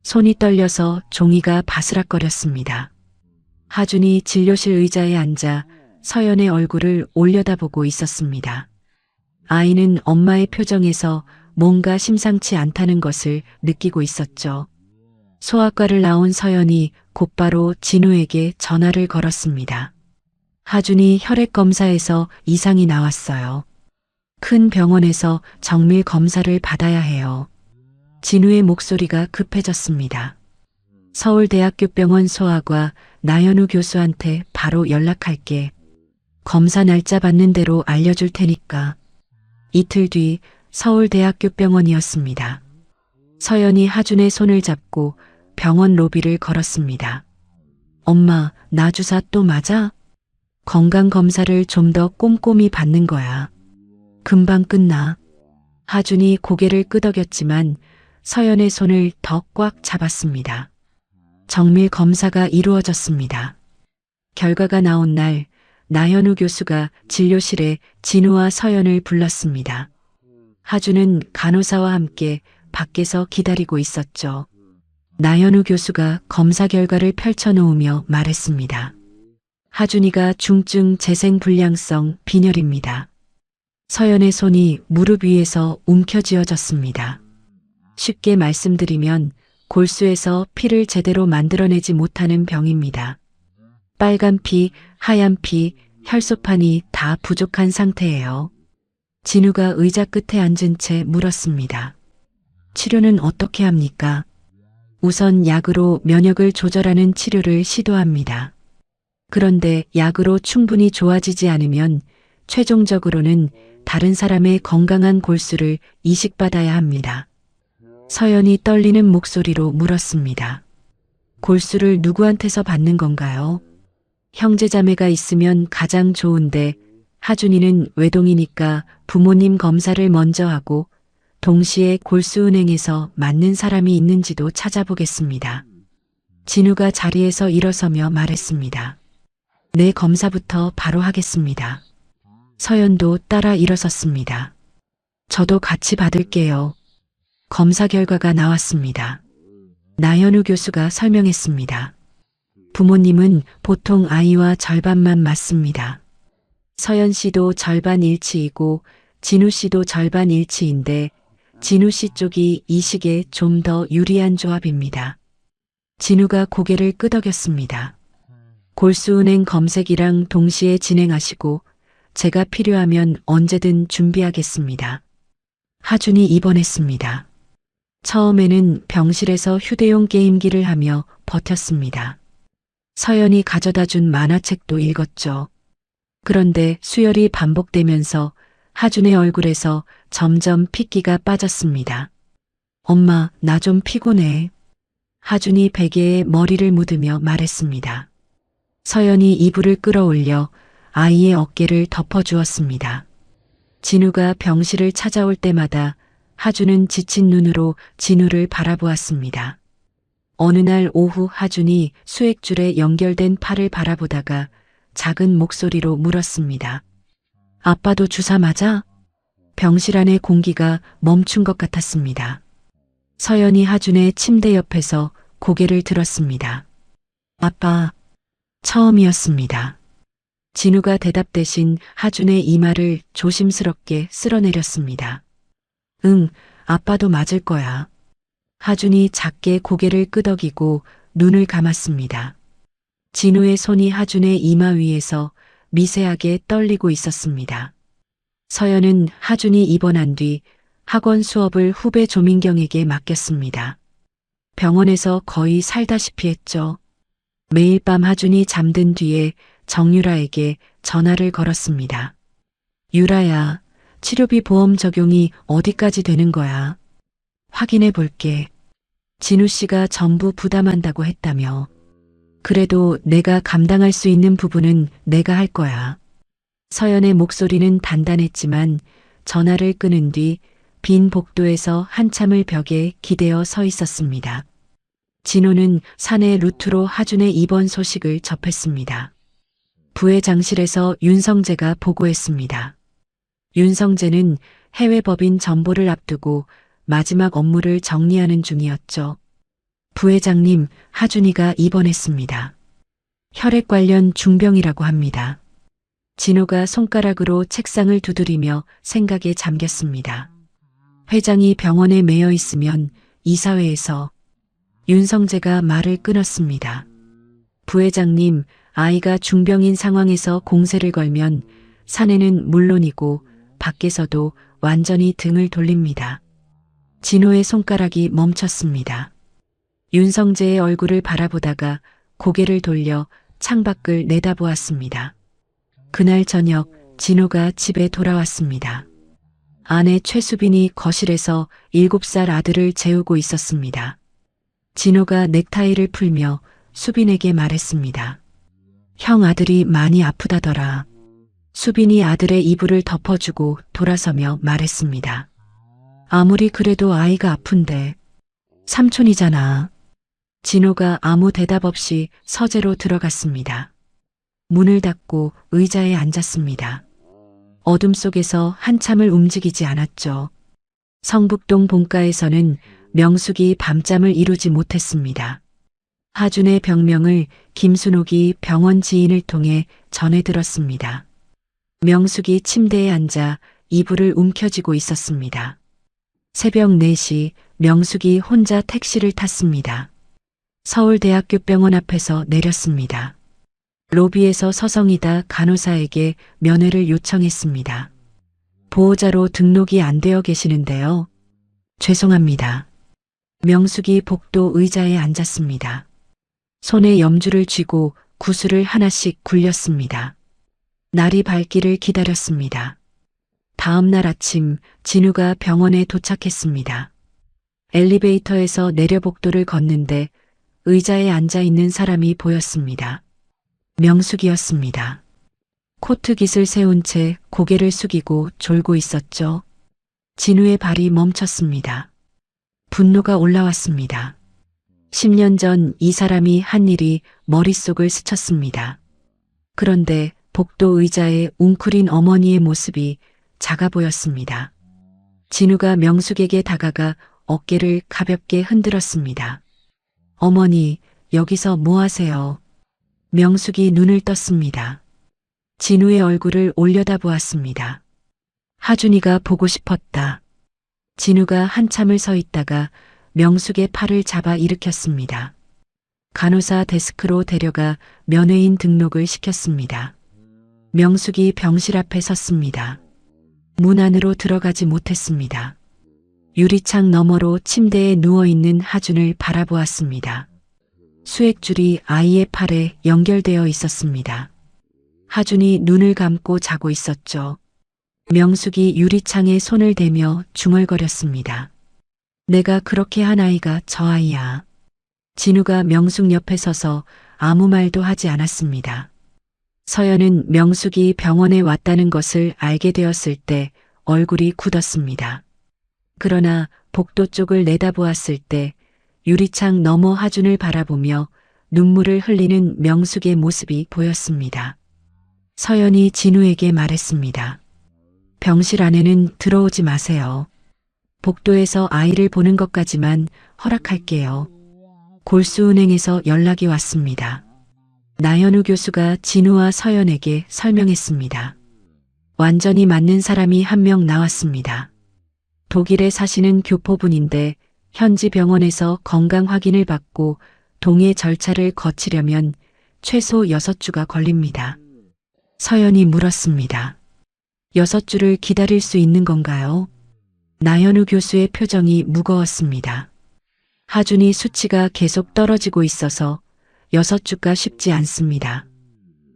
손이 떨려서 종이가 바스락거렸습니다. 하준이 진료실 의자에 앉아 서연의 얼굴을 올려다보고 있었습니다. 아이는 엄마의 표정에서 뭔가 심상치 않다는 것을 느끼고 있었죠. 소아과를 나온 서연이 곧바로 진우에게 전화를 걸었습니다. 하준이 혈액 검사에서 이상이 나왔어요. 큰 병원에서 정밀 검사를 받아야 해요. 진우의 목소리가 급해졌습니다. 서울대학교병원 소아과 나연우 교수한테 바로 연락할게. 검사 날짜 받는 대로 알려줄 테니까. 이틀 뒤 서울대학교병원이었습니다. 서연이 하준의 손을 잡고 병원 로비를 걸었습니다. 엄마, 나 주사 또 맞아? 건강검사를 좀 더 꼼꼼히 받는 거야. 금방 끝나. 하준이 고개를 끄덕였지만 서연의 손을 더 꽉 잡았습니다. 정밀 검사가 이루어졌습니다. 결과가 나온 날 나연우 교수가 진료실에 진우와 서연을 불렀습니다. 하준은 간호사와 함께 밖에서 기다리고 있었죠. 나연우 교수가 검사 결과를 펼쳐놓으며 말했습니다. 하준이가 중증 재생불량성 빈혈입니다. 서연의 손이 무릎 위에서 움켜쥐어졌습니다. 쉽게 말씀드리면 골수에서 피를 제대로 만들어내지 못하는 병입니다. 빨간 피, 하얀 피, 혈소판이 다 부족한 상태예요. 진우가 의자 끝에 앉은 채 물었습니다. 치료는 어떻게 합니까? 우선 약으로 면역을 조절하는 치료를 시도합니다. 그런데 약으로 충분히 좋아지지 않으면 최종적으로는 다른 사람의 건강한 골수를 이식받아야 합니다. 서연이 떨리는 목소리로 물었습니다. 골수를 누구한테서 받는 건가요? 형제자매가 있으면 가장 좋은데 하준이는 외동이니까 부모님 검사를 먼저 하고 동시에 골수은행에서 맞는 사람이 있는지도 찾아보겠습니다. 진우가 자리에서 일어서며 말했습니다. 내 검사부터 바로 하겠습니다. 서연도 따라 일어섰습니다. 저도 같이 받을게요. 검사 결과가 나왔습니다. 나현우 교수가 설명했습니다. 부모님은 보통 아이와 절반만 맞습니다. 서연 씨도 절반 일치이고 진우 씨도 절반 일치인데 진우 씨 쪽이 이식에 좀 더 유리한 조합입니다. 진우가 고개를 끄덕였습니다. 골수은행 검색이랑 동시에 진행하시고 제가 필요하면 언제든 준비하겠습니다. 하준이 입원했습니다. 처음에는 병실에서 휴대용 게임기를 하며 버텼습니다. 서연이 가져다 준 만화책도 읽었죠. 그런데 수혈이 반복되면서 하준의 얼굴에서 점점 핏기가 빠졌습니다. 엄마, 나 좀 피곤해. 하준이 베개에 머리를 묻으며 말했습니다. 서연이 이불을 끌어올려 아이의 어깨를 덮어주었습니다. 진우가 병실을 찾아올 때마다 하준은 지친 눈으로 진우를 바라보았습니다. 어느 날 오후 하준이 수액줄에 연결된 팔을 바라보다가 작은 목소리로 물었습니다. 아빠도 주사 맞아? 병실 안의 공기가 멈춘 것 같았습니다. 서연이 하준의 침대 옆에서 고개를 들었습니다. 아빠, 처음이었습니다. 진우가 대답 대신 하준의 이마를 조심스럽게 쓸어내렸습니다. 응, 아빠도 맞을 거야. 하준이 작게 고개를 끄덕이고 눈을 감았습니다. 진우의 손이 하준의 이마 위에서 미세하게 떨리고 있었습니다. 서연은 하준이 입원한 뒤 학원 수업을 후배 조민경에게 맡겼습니다. 병원에서 거의 살다시피 했죠. 매일 밤 하준이 잠든 뒤에 정유라에게 전화를 걸었습니다. 유라야, 치료비 보험 적용이 어디까지 되는 거야? 확인해 볼게. 진우 씨가 전부 부담한다고 했다며. 그래도 내가 감당할 수 있는 부분은 내가 할 거야. 서연의 목소리는 단단했지만 전화를 끊은 뒤 빈 복도에서 한참을 벽에 기대어 서 있었습니다. 진호는 사내 루트로 하준의 입원 소식을 접했습니다. 부회장실에서 윤성재가 보고했습니다. 윤성재는 해외 법인 전보를 앞두고 마지막 업무를 정리하는 중이었죠. 부회장님, 하준이가 입원했습니다. 혈액 관련 중병이라고 합니다. 진호가 손가락으로 책상을 두드리며 생각에 잠겼습니다. 회장이 병원에 매여 있으면 이사회에서 윤성재가 말을 끊었습니다. 부회장님, 아이가 중병인 상황에서 공세를 걸면 사내는 물론이고 밖에서도 완전히 등을 돌립니다. 진호의 손가락이 멈췄습니다. 윤성재의 얼굴을 바라보다가 고개를 돌려 창밖을 내다보았습니다. 그날 저녁 진호가 집에 돌아왔습니다. 아내 최수빈이 거실에서 7살 아들을 재우고 있었습니다. 진호가 넥타이를 풀며 수빈에게 말했습니다. 형 아들이 많이 아프다더라. 수빈이 아들의 이불을 덮어주고 돌아서며 말했습니다. 아무리 그래도 아이가 아픈데. 삼촌이잖아. 진호가 아무 대답 없이 서재로 들어갔습니다. 문을 닫고 의자에 앉았습니다. 어둠 속에서 한참을 움직이지 않았죠. 성북동 본가에서는 명숙이 밤잠을 이루지 못했습니다. 하준의 병명을 김순옥이 병원 지인을 통해 전해 들었습니다. 명숙이 침대에 앉아 이불을 움켜쥐고 있었습니다. 새벽 4시 명숙이 혼자 택시를 탔습니다. 서울대학교 병원 앞에서 내렸습니다. 로비에서 서성이다 간호사에게 면회를 요청했습니다. 보호자로 등록이 안 되어 계시는데요. 죄송합니다. 명숙이 복도 의자에 앉았습니다. 손에 염주를 쥐고 구슬을 하나씩 굴렸습니다. 날이 밝기를 기다렸습니다. 다음 날 아침 진우가 병원에 도착했습니다. 엘리베이터에서 내려 복도를 걷는데 의자에 앉아 있는 사람이 보였습니다. 명숙이었습니다. 코트깃을 세운 채 고개를 숙이고 졸고 있었죠. 진우의 발이 멈췄습니다. 분노가 올라왔습니다. 10년 전 이 사람이 한 일이 머릿속을 스쳤습니다. 그런데 복도 의자에 웅크린 어머니의 모습이 작아 보였습니다. 진우가 명숙에게 다가가 어깨를 가볍게 흔들었습니다. 어머니, 여기서 뭐 하세요? 명숙이 눈을 떴습니다. 진우의 얼굴을 올려다보았습니다. 하준이가 보고 싶었다. 진우가 한참을 서 있다가 명숙의 팔을 잡아 일으켰습니다. 간호사 데스크로 데려가 면회인 등록을 시켰습니다. 명숙이 병실 앞에 섰습니다. 문 안으로 들어가지 못했습니다. 유리창 너머로 침대에 누워있는 하준을 바라보았습니다. 수액줄이 아이의 팔에 연결되어 있었습니다. 하준이 눈을 감고 자고 있었죠. 명숙이 유리창에 손을 대며 중얼거렸습니다. 내가 그렇게 한 아이가 저 아이야. 진우가 명숙 옆에 서서 아무 말도 하지 않았습니다. 서연은 명숙이 병원에 왔다는 것을 알게 되었을 때 얼굴이 굳었습니다. 그러나 복도 쪽을 내다보았을 때 유리창 너머 하준을 바라보며 눈물을 흘리는 명숙의 모습이 보였습니다. 서연이 진우에게 말했습니다. 병실 안에는 들어오지 마세요. 복도에서 아이를 보는 것까지만 허락할게요. 골수은행에서 연락이 왔습니다. 나현우 교수가 진우와 서연에게 설명했습니다. 완전히 맞는 사람이 한 명 나왔습니다. 독일에 사시는 교포분인데 현지 병원에서 건강 확인을 받고 동의 절차를 거치려면 최소 6주가 걸립니다. 서연이 물었습니다. 6주를 기다릴 수 있는 건가요? 나현우 교수의 표정이 무거웠습니다. 하준이 수치가 계속 떨어지고 있어서 6주가 쉽지 않습니다.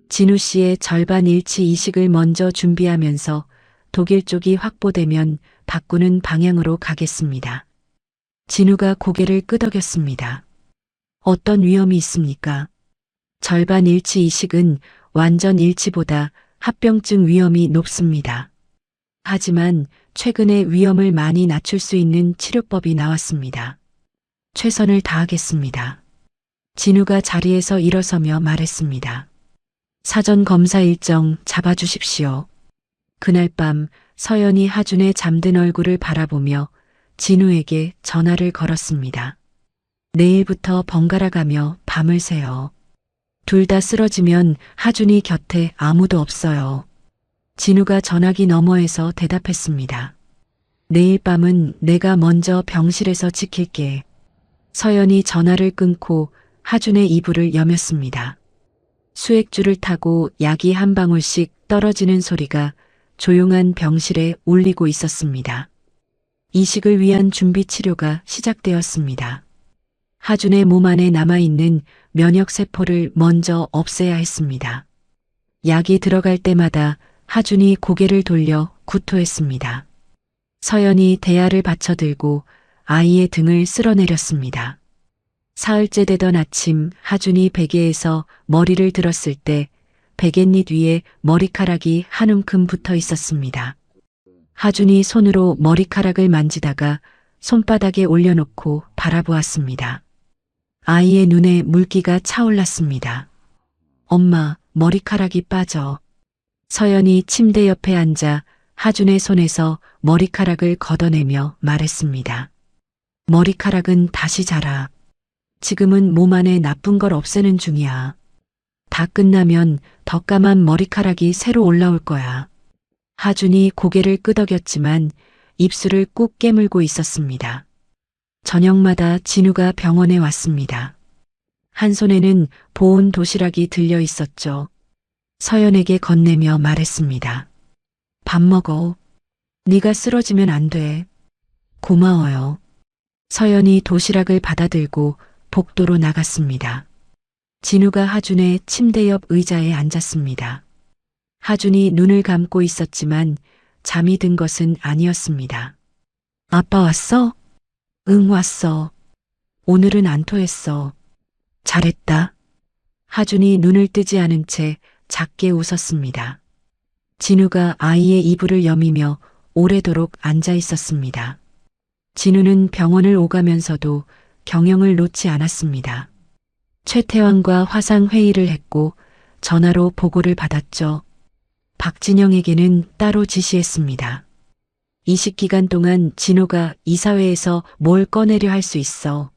진우 씨의 절반 일치 이식을 먼저 준비하면서 독일 쪽이 확보되면 바꾸는 방향으로 가겠습니다. 진우가 고개를 끄덕였습니다. 어떤 위험이 있습니까? 절반 일치 이식은 완전 일치보다 합병증 위험이 높습니다. 하지만 최근에 위험을 많이 낮출 수 있는 치료법이 나왔습니다. 최선을 다하겠습니다. 진우가 자리에서 일어서며 말했습니다. 사전 검사 일정 잡아주십시오. 그날 밤 서연이 하준의 잠든 얼굴을 바라보며 진우에게 전화를 걸었습니다. 내일부터 번갈아 가며 밤을 새요. 둘 다 쓰러지면 하준이 곁에 아무도 없어요. 진우가 전화기 너머에서 대답했습니다. 내일 밤은 내가 먼저 병실에서 지킬게. 서연이 전화를 끊고 하준의 이불을 여몄습니다. 수액줄을 타고 약이 한 방울씩 떨어지는 소리가 조용한 병실에 울리고 있었습니다. 이식을 위한 준비 치료가 시작되었습니다. 하준의 몸 안에 남아있는 면역세포를 먼저 없애야 했습니다. 약이 들어갈 때마다 하준이 고개를 돌려 구토했습니다. 서연이 대야를 받쳐들고 아이의 등을 쓸어내렸습니다. 사흘째 되던 아침 하준이 베개에서 머리를 들었을 때 베갯잎 위에 머리카락이 한 움큼 붙어 있었습니다. 하준이 손으로 머리카락을 만지다가 손바닥에 올려놓고 바라보았습니다. 아이의 눈에 물기가 차올랐습니다. 엄마, 머리카락이 빠져. 서연이 침대 옆에 앉아 하준의 손에서 머리카락을 걷어내며 말했습니다. 머리카락은 다시 자라. 지금은 몸 안에 나쁜 걸 없애는 중이야. 다 끝나면 더 까만 머리카락이 새로 올라올 거야. 하준이 고개를 끄덕였지만 입술을 꾹 깨물고 있었습니다. 저녁마다 진우가 병원에 왔습니다. 한 손에는 보온 도시락이 들려 있었죠. 서연에게 건네며 말했습니다. 밥 먹어. 네가 쓰러지면 안 돼. 고마워요. 서연이 도시락을 받아들고 복도로 나갔습니다. 진우가 하준의 침대 옆 의자에 앉았습니다. 하준이 눈을 감고 있었지만 잠이 든 것은 아니었습니다. 아빠 왔어? 응, 왔어. 오늘은 안 토했어. 잘했다. 하준이 눈을 뜨지 않은 채 작게 웃었습니다. 진우가 아이의 이불을 여미며 오래도록 앉아 있었습니다. 진우는 병원을 오가면서도 경영을 놓지 않았습니다. 최태환과 화상 회의를 했고 전화로 보고를 받았죠. 박진영에게는 따로 지시했습니다. 이식 기간 동안 진호가 이사회에서 뭘 꺼내려 할 수 있어.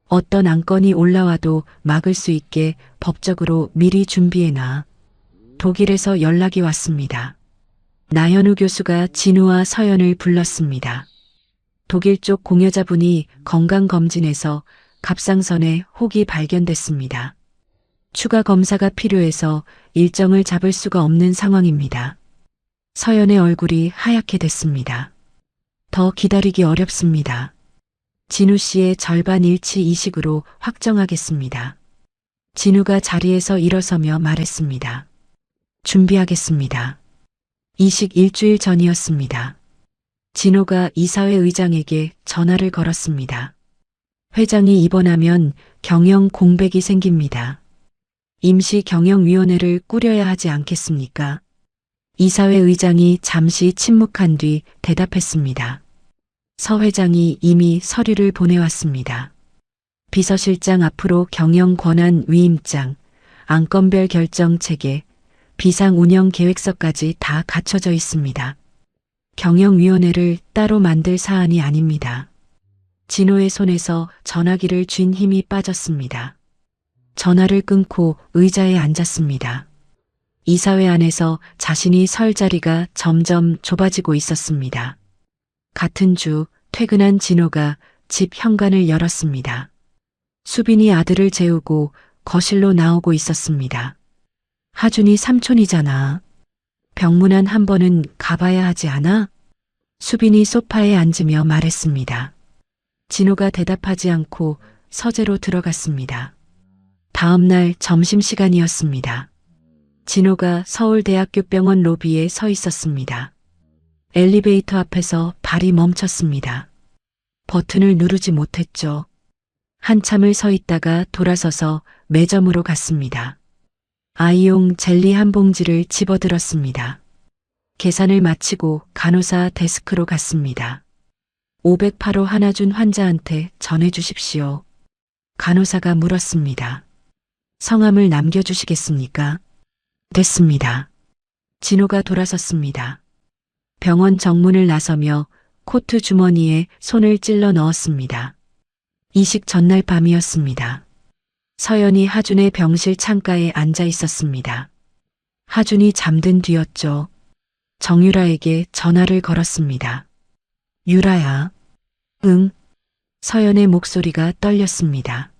어떤 안건이 올라와도 막을 수 있게 법적으로 미리 준비해놔. 독일에서 연락이 왔습니다. 나현우 교수가 진우와 서연을 불렀습니다. 독일 쪽 공여자분이 건강검진에서 갑상선에 혹이 발견됐습니다. 추가 검사가 필요해서 일정을 잡을 수가 없는 상황입니다. 서연의 얼굴이 하얗게 됐습니다. 더 기다리기 어렵습니다. 진우 씨의 절반 일치 이식으로 확정하겠습니다. 진우가 자리에서 일어서며 말했습니다. 준비하겠습니다. 이식 일주일 전이었습니다. 진호가 이사회 의장에게 전화를 걸었습니다. 회장이 입원하면 경영 공백이 생깁니다. 임시 경영위원회를 꾸려야 하지 않겠습니까? 이사회 의장이 잠시 침묵한 뒤 대답했습니다. 서 회장이 이미 서류를 보내왔습니다. 비서실장 앞으로 경영 권한 위임장, 안건별 결정 체계, 비상 운영 계획서까지 다 갖춰져 있습니다. 경영위원회를 따로 만들 사안이 아닙니다. 진호의 손에서 전화기를 쥔 힘이 빠졌습니다. 전화를 끊고 의자에 앉았습니다. 이사회 안에서 자신이 설 자리가 점점 좁아지고 있었습니다. 같은 주 퇴근한 진호가 집 현관을 열었습니다. 수빈이 아들을 재우고 거실로 나오고 있었습니다. 하준이 삼촌이잖아. 병문안 한 번은 가봐야 하지 않아? 수빈이 소파에 앉으며 말했습니다. 진호가 대답하지 않고 서재로 들어갔습니다. 다음 날 점심시간이었습니다. 진호가 서울대학교 병원 로비에 서 있었습니다. 엘리베이터 앞에서 발이 멈췄습니다. 버튼을 누르지 못했죠. 한참을 서 있다가 돌아서서 매점으로 갔습니다. 아이용 젤리 한 봉지를 집어들었습니다. 계산을 마치고 간호사 데스크로 갔습니다. 508호 하나 준 환자한테 전해주십시오. 간호사가 물었습니다. 성함을 남겨주시겠습니까? 됐습니다. 진호가 돌아섰습니다. 병원 정문을 나서며 코트 주머니에 손을 찔러 넣었습니다. 이식 전날 밤이었습니다. 서연이 하준의 병실 창가에 앉아 있었습니다. 하준이 잠든 뒤였죠. 정유라에게 전화를 걸었습니다. 유라야. 응. 서연의 목소리가 떨렸습니다.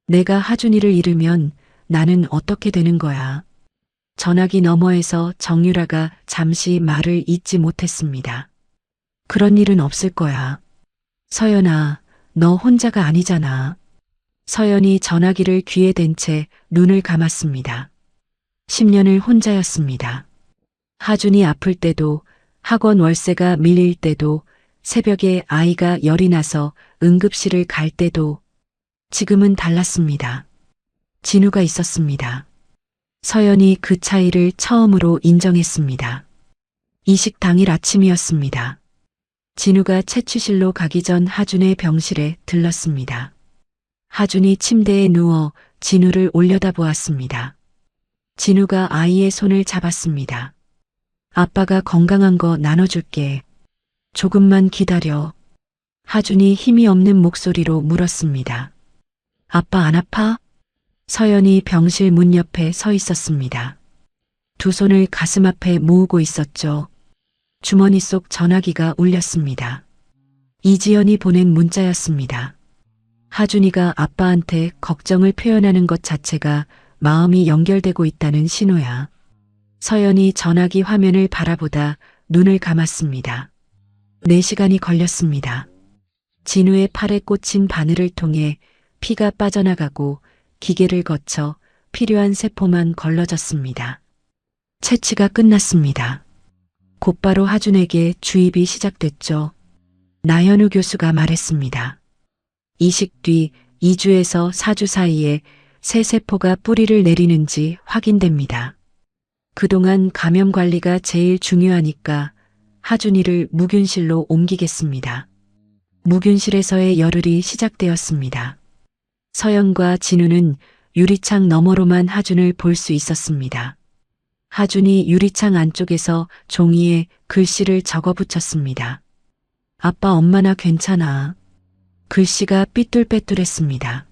내가 하준이를 잃으면 나는 어떻게 되는 거야? 전화기 너머에서 정유라가 잠시 말을 잇지 못했습니다. 그런 일은 없을 거야. 서연아, 너 혼자가 아니잖아. 서연이 전화기를 귀에 댄 채 눈을 감았습니다. 10년을 혼자였습니다. 하준이 아플 때도, 학원 월세가 밀릴 때도, 새벽에 아이가 열이 나서 응급실을 갈 때도, 지금은 달랐습니다. 진우가 있었습니다. 서연이 그 차이를 처음으로 인정했습니다. 이식 당일 아침이었습니다. 진우가 채취실로 가기 전 하준의 병실에 들렀습니다. 하준이 침대에 누워 진우를 올려다보았습니다. 진우가 아이의 손을 잡았습니다. 아빠가 건강한 거 나눠줄게. 조금만 기다려. 하준이 힘이 없는 목소리로 물었습니다. 아빠 안 아파? 서연이 병실 문 옆에 서 있었습니다. 두 손을 가슴 앞에 모으고 있었죠. 주머니 속 전화기가 울렸습니다. 이지연이 보낸 문자였습니다. 하준이가 아빠한테 걱정을 표현하는 것 자체가 마음이 연결되고 있다는 신호야. 서연이 전화기 화면을 바라보다 눈을 감았습니다. 4시간이 걸렸습니다. 진우의 팔에 꽂힌 바늘을 통해 피가 빠져나가고 기계를 거쳐 필요한 세포만 걸러졌습니다. 채취가 끝났습니다. 곧바로 하준에게 주입이 시작됐죠. 나현우 교수가 말했습니다. 이식 뒤 2주에서 4주 사이에 새 세포가 뿌리를 내리는지 확인됩니다. 그동안 감염 관리가 제일 중요하니까 하준이를 무균실로 옮기겠습니다. 무균실에서의 열흘이 시작되었습니다. 서연과 진우는 유리창 너머로만 하준을 볼 수 있었습니다. 하준이 유리창 안쪽에서 종이에 글씨를 적어 붙였습니다. 아빠 엄마나 괜찮아. 글씨가 삐뚤빼뚤했습니다.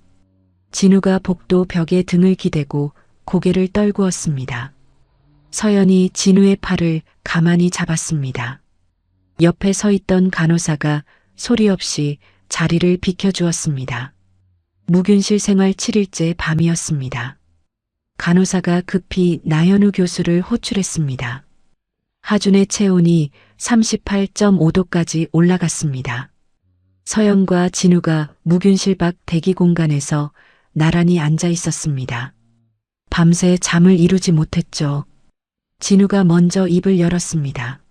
진우가 복도 벽에 등을 기대고 고개를 떨구었습니다. 서연이 진우의 팔을 가만히 잡았습니다. 옆에 서 있던 간호사가 소리 없이 자리를 비켜주었습니다. 무균실 생활 7일째 밤이었습니다. 간호사가 급히 나현우 교수를 호출했습니다. 하준의 체온이 38.5도까지 올라갔습니다. 서연과 진우가 무균실 밖 대기 공간에서 나란히 앉아 있었습니다. 밤새 잠을 이루지 못했죠. 진우가 먼저 입을 열었습니다.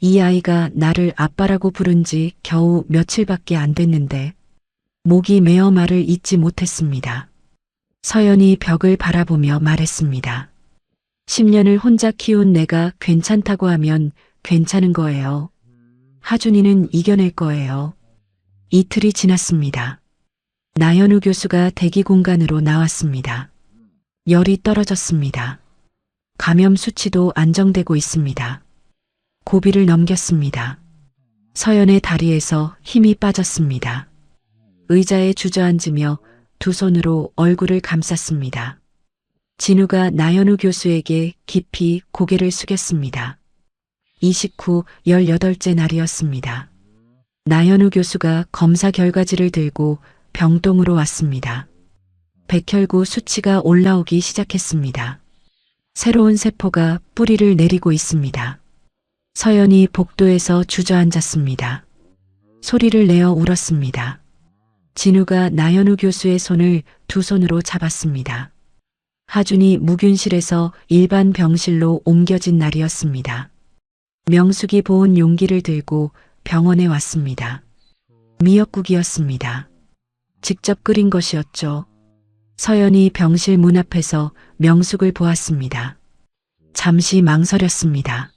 이 아이가 나를 아빠라고 부른 지 겨우 며칠밖에 안 됐는데 목이 메어 말을 잇지 못했습니다. 서연이 벽을 바라보며 말했습니다. 10년을 혼자 키운 내가 괜찮다고 하면 괜찮은 거예요. 하준이는 이겨낼 거예요. 이틀이 지났습니다. 나현우 교수가 대기 공간으로 나왔습니다. 열이 떨어졌습니다. 감염 수치도 안정되고 있습니다. 고비를 넘겼습니다. 서연의 다리에서 힘이 빠졌습니다. 의자에 주저앉으며 두 손으로 얼굴을 감쌌습니다. 진우가 나현우 교수에게 깊이 고개를 숙였습니다. 이식 후 18째 날이었습니다. 나현우 교수가 검사 결과지를 들고 병동으로 왔습니다. 백혈구 수치가 올라오기 시작했습니다. 새로운 세포가 뿌리를 내리고 있습니다. 서연이 복도에서 주저앉았습니다. 소리를 내어 울었습니다. 진우가 나현우 교수의 손을 두 손으로 잡았습니다. 하준이 무균실에서 일반 병실로 옮겨진 날이었습니다. 명숙이 보온 용기를 들고 병원에 왔습니다. 미역국이었습니다. 직접 끓인 것이었죠. 서연이 병실 문 앞에서 명숙을 보았습니다. 잠시 망설였습니다.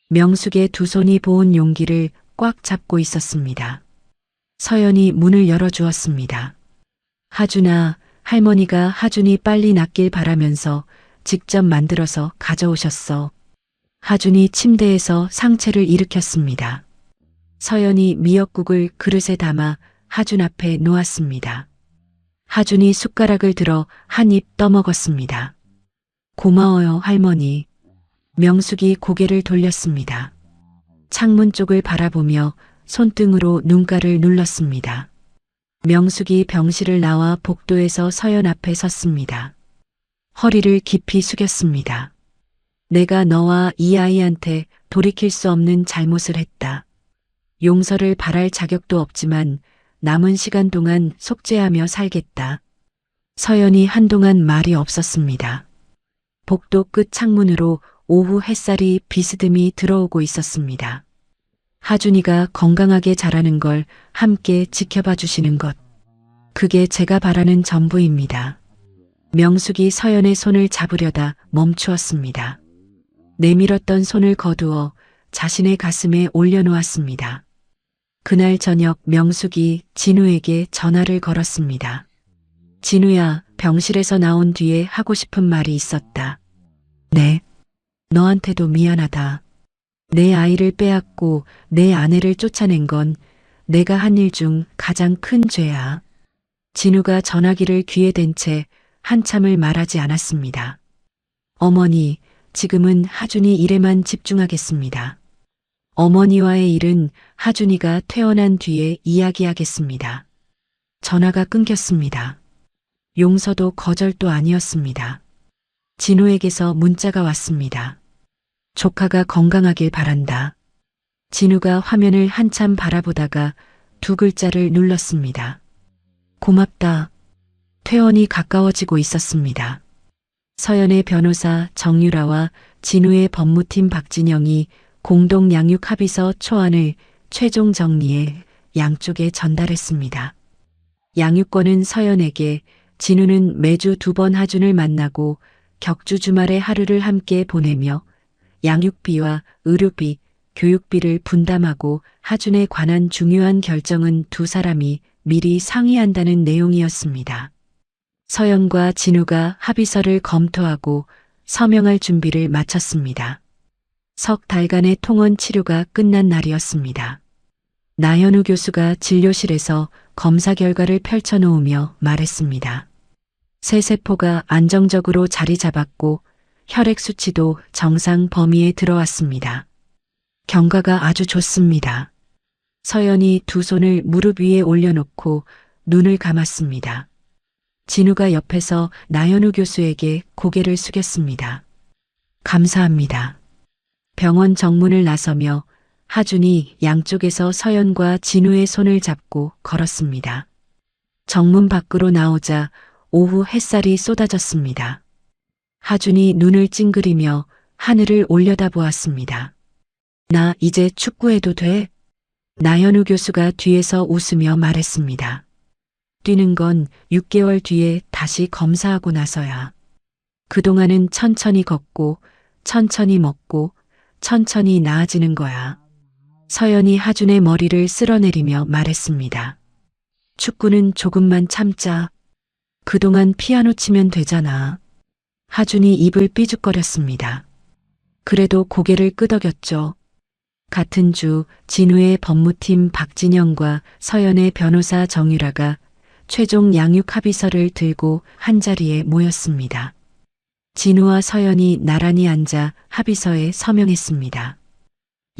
명숙의 두 손이 보온 용기를 꽉 잡고 있었습니다. 서연이 문을 열어주었습니다. 하준아, 할머니가 하준이 빨리 낫길 바라면서 직접 만들어서 가져오셨어. 하준이 침대에서 상체를 일으켰습니다. 서연이 미역국을 그릇에 담아 하준 앞에 놓았습니다. 하준이 숟가락을 들어 한 입 떠먹었습니다. 고마워요, 할머니. 명숙이 고개를 돌렸습니다. 창문 쪽을 바라보며 손등으로 눈가를 눌렀습니다. 명숙이 병실을 나와 복도에서 서연 앞에 섰습니다. 허리를 깊이 숙였습니다. 내가 너와 이 아이한테 돌이킬 수 없는 잘못을 했다. 용서를 바랄 자격도 없지만 남은 시간 동안 속죄하며 살겠다. 서연이 한동안 말이 없었습니다. 복도 끝 창문으로 오후 햇살이 비스듬히 들어오고 있었습니다. 하준이가 건강하게 자라는 걸 함께 지켜봐 주시는 것. 그게 제가 바라는 전부입니다. 명숙이 서연의 손을 잡으려다 멈추었습니다. 내밀었던 손을 거두어 자신의 가슴에 올려놓았습니다. 그날 저녁 명숙이 진우에게 전화를 걸었습니다. 진우야, 병실에서 나온 뒤에 하고 싶은 말이 있었다. 네, 너한테도 미안하다. 내 아이를 빼앗고 내 아내를 쫓아낸 건 내가 한 일 중 가장 큰 죄야. 진우가 전화기를 귀에 댄 채 한참을 말하지 않았습니다. 어머니, 지금은 하준이 일에만 집중하겠습니다. 어머니와의 일은 하준이가 퇴원한 뒤에 이야기하겠습니다. 전화가 끊겼습니다. 용서도 거절도 아니었습니다. 진우에게서 문자가 왔습니다. 조카가 건강하길 바란다. 진우가 화면을 한참 바라보다가 두 글자를 눌렀습니다. 고맙다. 퇴원이 가까워지고 있었습니다. 서연의 변호사 정유라와 진우의 법무팀 박진영이 공동 양육 합의서 초안을 최종 정리해 양쪽에 전달했습니다. 양육권은 서연에게, 진우는 매주 2번 하준을 만나고 격주 주말에 하루를 함께 보내며 양육비와 의료비, 교육비를 분담하고 하준에 관한 중요한 결정은 두 사람이 미리 상의한다는 내용이었습니다. 서연과 진우가 합의서를 검토하고 서명할 준비를 마쳤습니다. 석 달간의 통원 치료가 끝난 날이었습니다. 나현우 교수가 진료실에서 검사 결과를 펼쳐놓으며 말했습니다. 세세포가 안정적으로 자리 잡았고 혈액 수치도 정상 범위에 들어왔습니다. 경과가 아주 좋습니다. 서연이 두 손을 무릎 위에 올려놓고 눈을 감았습니다. 진우가 옆에서 나현우 교수에게 고개를 숙였습니다. 감사합니다. 병원 정문을 나서며 하준이 양쪽에서 서연과 진우의 손을 잡고 걸었습니다. 정문 밖으로 나오자 오후 햇살이 쏟아졌습니다. 하준이 눈을 찡그리며 하늘을 올려다보았습니다. 나 이제 축구해도 돼? 나현우 교수가 뒤에서 웃으며 말했습니다. 뛰는 건 6개월 뒤에 다시 검사하고 나서야. 그동안은 천천히 걷고 천천히 먹고 천천히 나아지는 거야. 서연이 하준의 머리를 쓸어내리며 말했습니다. 축구는 조금만 참자. 그동안 피아노 치면 되잖아. 하준이 입을 삐죽거렸습니다. 그래도 고개를 끄덕였죠. 같은 주 진우의 법무팀 박진영과 서연의 변호사 정유라가 최종 양육 합의서를 들고 한자리에 모였습니다. 진우와 서연이 나란히 앉아 합의서에 서명했습니다.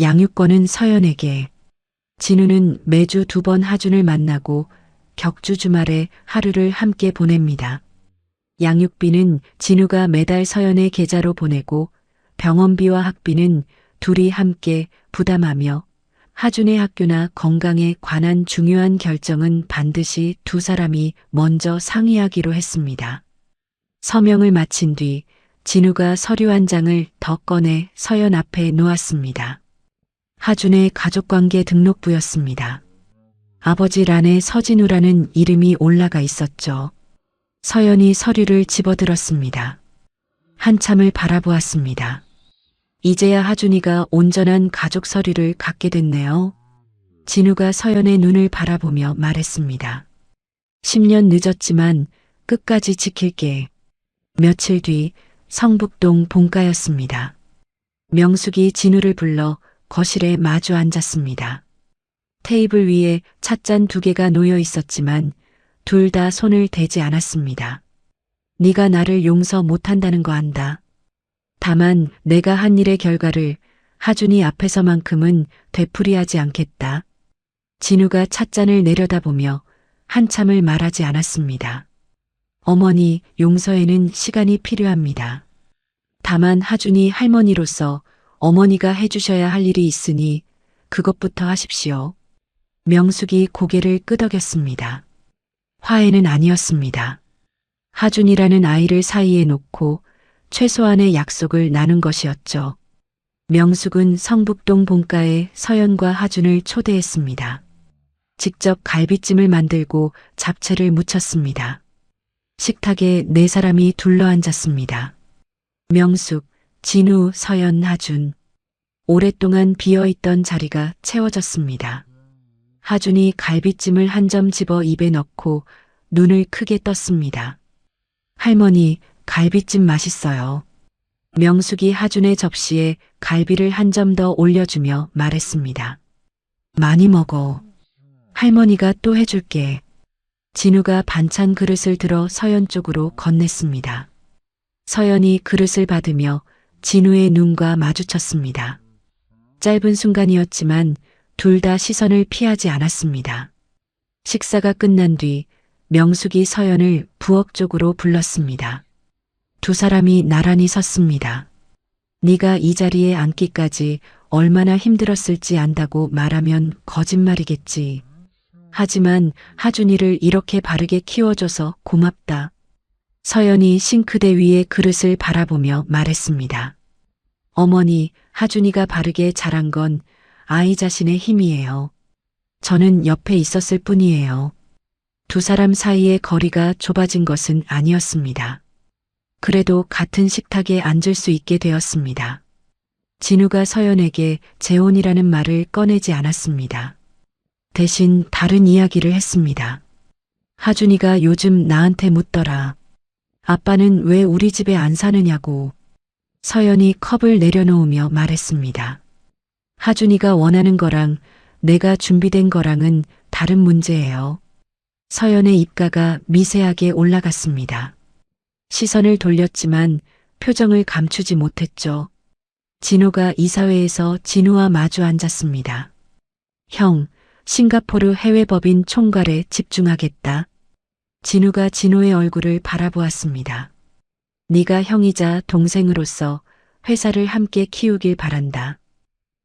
양육권은 서연에게, 진우는 매주 2번 하준을 만나고 격주 주말에 하루를 함께 보냅니다. 양육비는 진우가 매달 서연의 계좌로 보내고 병원비와 학비는 둘이 함께 부담하며 하준의 학교나 건강에 관한 중요한 결정은 반드시 두 사람이 먼저 상의하기로 했습니다. 서명을 마친 뒤 진우가 서류 한 장을 더 꺼내 서연 앞에 놓았습니다. 하준의 가족관계 등록부였습니다. 아버지란에 서진우라는 이름이 올라가 있었죠. 서연이 서류를 집어들었습니다. 한참을 바라보았습니다. 이제야 하준이가 온전한 가족 서류를 갖게 됐네요. 진우가 서연의 눈을 바라보며 말했습니다. 10년 늦었지만 끝까지 지킬게. 며칠 뒤 성북동 본가였습니다. 명숙이 진우를 불러 거실에 마주 앉았습니다. 테이블 위에 찻잔 2개가 놓여 있었지만 둘 다 손을 대지 않았습니다. 네가 나를 용서 못한다는 거 안다. 다만 내가 한 일의 결과를 하준이 앞에서만큼은 되풀이하지 않겠다. 진우가 찻잔을 내려다보며 한참을 말하지 않았습니다. 어머니, 용서에는 시간이 필요합니다. 다만 하준이 할머니로서 어머니가 해주셔야 할 일이 있으니 그것부터 하십시오. 명숙이 고개를 끄덕였습니다. 화해는 아니었습니다. 하준이라는 아이를 사이에 놓고 최소한의 약속을 나눈 것이었죠. 명숙은 성북동 본가에 서연과 하준을 초대했습니다. 직접 갈비찜을 만들고 잡채를 무쳤습니다. 식탁에 4사람이 둘러앉았습니다. 명숙, 진우, 서연, 하준. 오랫동안 비어있던 자리가 채워졌습니다. 하준이 갈비찜을 한 점 집어 입에 넣고 눈을 크게 떴습니다. 할머니, 갈비찜 맛있어요. 명숙이 하준의 접시에 갈비를 한 점 더 올려주며 말했습니다. 많이 먹어. 할머니가 또 해줄게. 진우가 반찬 그릇을 들어 서연 쪽으로 건넸습니다. 서연이 그릇을 받으며 진우의 눈과 마주쳤습니다. 짧은 순간이었지만 둘 다 시선을 피하지 않았습니다. 식사가 끝난 뒤 명숙이 서연을 부엌 쪽으로 불렀습니다. 두 사람이 나란히 섰습니다. 네가 이 자리에 앉기까지 얼마나 힘들었을지 안다고 말하면 거짓말이겠지. 하지만 하준이를 이렇게 바르게 키워줘서 고맙다. 서연이 싱크대 위에 그릇을 바라보며 말했습니다. 어머니, 하준이가 바르게 자란 건 아이 자신의 힘이에요. 저는 옆에 있었을 뿐이에요. 두 사람 사이의 거리가 좁아진 것은 아니었습니다. 그래도 같은 식탁에 앉을 수 있게 되었습니다. 진우가 서연에게 재혼이라는 말을 꺼내지 않았습니다. 대신 다른 이야기를 했습니다. 하준이가 요즘 나한테 묻더라. 아빠는 왜 우리 집에 안 사느냐고. 서연이 컵을 내려놓으며 말했습니다. 하준이가 원하는 거랑 내가 준비된 거랑은 다른 문제예요. 서연의 입가가 미세하게 올라갔습니다. 시선을 돌렸지만 표정을 감추지 못했죠. 진호가 이사회에서 진우와 마주 앉았습니다. 형, 싱가포르 해외법인 총괄에 집중하겠다. 진우가 진호의 얼굴을 바라보았습니다. 네가 형이자 동생으로서 회사를 함께 키우길 바란다.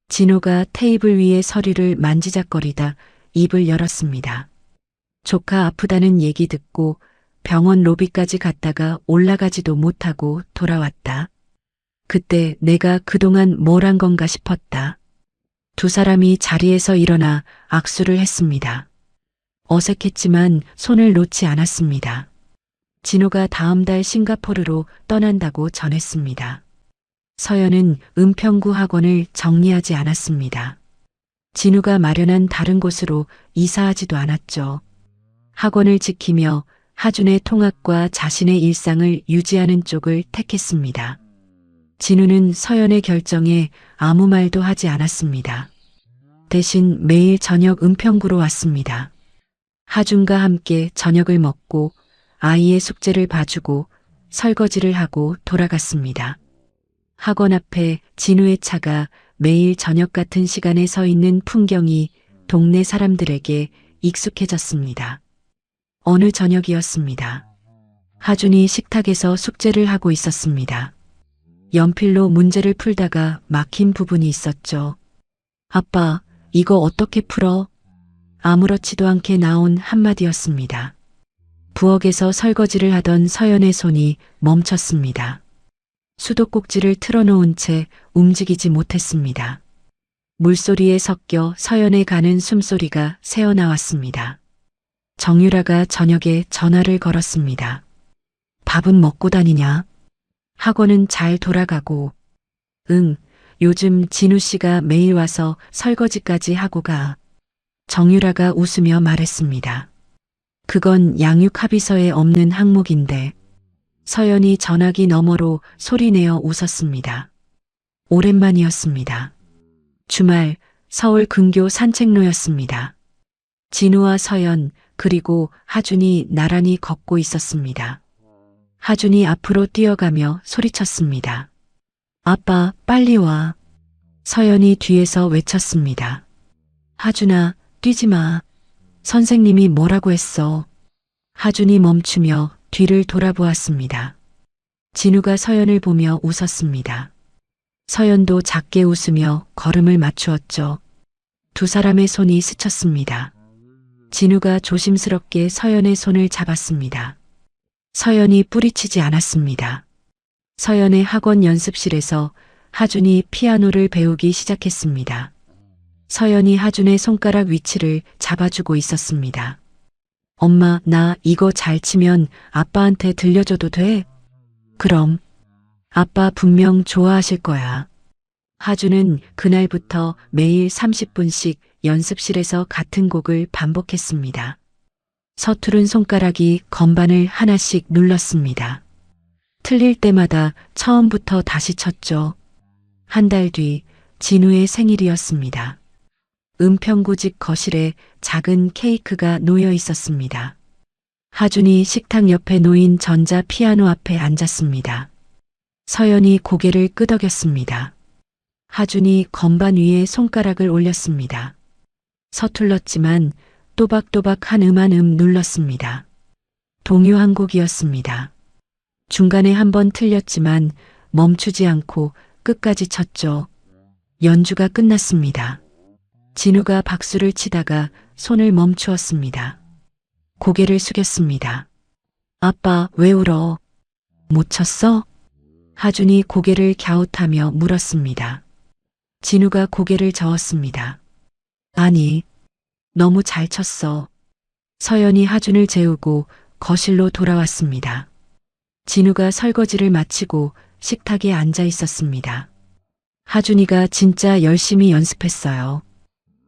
진호가 테이블 위의 서류를 만지작거리다 입을 열었습니다. 조카 아프다는 얘기 듣고 병원 로비까지 갔다가 올라가지도 못하고 돌아왔다. 그때 내가 그동안 뭘 한 건가 싶었다. 두 사람이 자리에서 일어나 악수를 했습니다. 어색했지만 손을 놓지 않았습니다. 진호가 다음 달 싱가포르로 떠난다고 전했습니다. 서연은 은평구 학원을 정리하지 않았습니다. 진우가 마련한 다른 곳으로 이사하지도 않았죠. 학원을 지키며 하준의 통학과 자신의 일상을 유지하는 쪽을 택했습니다. 진우는 서연의 결정에 아무 말도 하지 않았습니다. 대신 매일 저녁 은평구로 왔습니다. 하준과 함께 저녁을 먹고 아이의 숙제를 봐주고 설거지를 하고 돌아갔습니다. 학원 앞에 진우의 차가 매일 저녁 같은 시간에 서 있는 풍경이 동네 사람들에게 익숙해졌습니다. 어느 저녁이었습니다. 하준이 식탁에서 숙제를 하고 있었습니다. 연필로 문제를 풀다가 막힌 부분이 있었죠. 아빠, 이거 어떻게 풀어? 아무렇지도 않게 나온 한마디였습니다. 부엌에서 설거지를 하던 서연의 손이 멈췄습니다. 수도꼭지를 틀어놓은 채 움직이지 못했습니다. 물소리에 섞여 서연에 가는 숨소리가 새어나왔습니다. 정유라가 저녁에 전화를 걸었습니다. 밥은 먹고 다니냐? 학원은 잘 돌아가고. 응, 요즘 진우 씨가 매일 와서 설거지까지 하고 가. 정유라가 웃으며 말했습니다. 그건 양육 합의서에 없는 항목인데. 서연이 전화기 너머로 소리내어 웃었습니다. 오랜만이었습니다. 주말 서울 근교 산책로였습니다. 진우와 서연 그리고 하준이 나란히 걷고 있었습니다. 하준이 앞으로 뛰어가며 소리쳤습니다. 아빠, 빨리 와. 서연이 뒤에서 외쳤습니다. 하준아, 뛰지 마. 선생님이 뭐라고 했어. 하준이 멈추며 뒤를 돌아보았습니다. 진우가 서연을 보며 웃었습니다. 서연도 작게 웃으며 걸음을 맞추었죠. 두 사람의 손이 스쳤습니다. 진우가 조심스럽게 서연의 손을 잡았습니다. 서연이 뿌리치지 않았습니다. 서연의 학원 연습실에서 하준이 피아노를 배우기 시작했습니다. 서연이 하준의 손가락 위치를 잡아주고 있었습니다. 엄마, 나 이거 잘 치면 아빠한테 들려줘도 돼? 그럼. 아빠 분명 좋아하실 거야. 하준은 그날부터 매일 30분씩 연습실에서 같은 곡을 반복했습니다. 서투른 손가락이 건반을 하나씩 눌렀습니다. 틀릴 때마다 처음부터 다시 쳤죠. 한 달 뒤 진우의 생일이었습니다. 은평구 집 거실에 작은 케이크가 놓여 있었습니다. 하준이 식탁 옆에 놓인 전자 피아노 앞에 앉았습니다. 서연이 고개를 끄덕였습니다. 하준이 건반 위에 손가락을 올렸습니다. 서툴렀지만 또박또박 한 음 한 음 눌렀습니다. 동요 한 곡이었습니다. 중간에 한 번 틀렸지만 멈추지 않고 끝까지 쳤죠. 연주가 끝났습니다. 진우가 박수를 치다가 손을 멈추었습니다. 고개를 숙였습니다. 아빠, 왜 울어? 못 쳤어? 하준이 고개를 갸웃하며 물었습니다. 진우가 고개를 저었습니다. 아니, 너무 잘 쳤어. 서연이 하준을 재우고 거실로 돌아왔습니다. 진우가 설거지를 마치고 식탁에 앉아 있었습니다. 하준이가 진짜 열심히 연습했어요.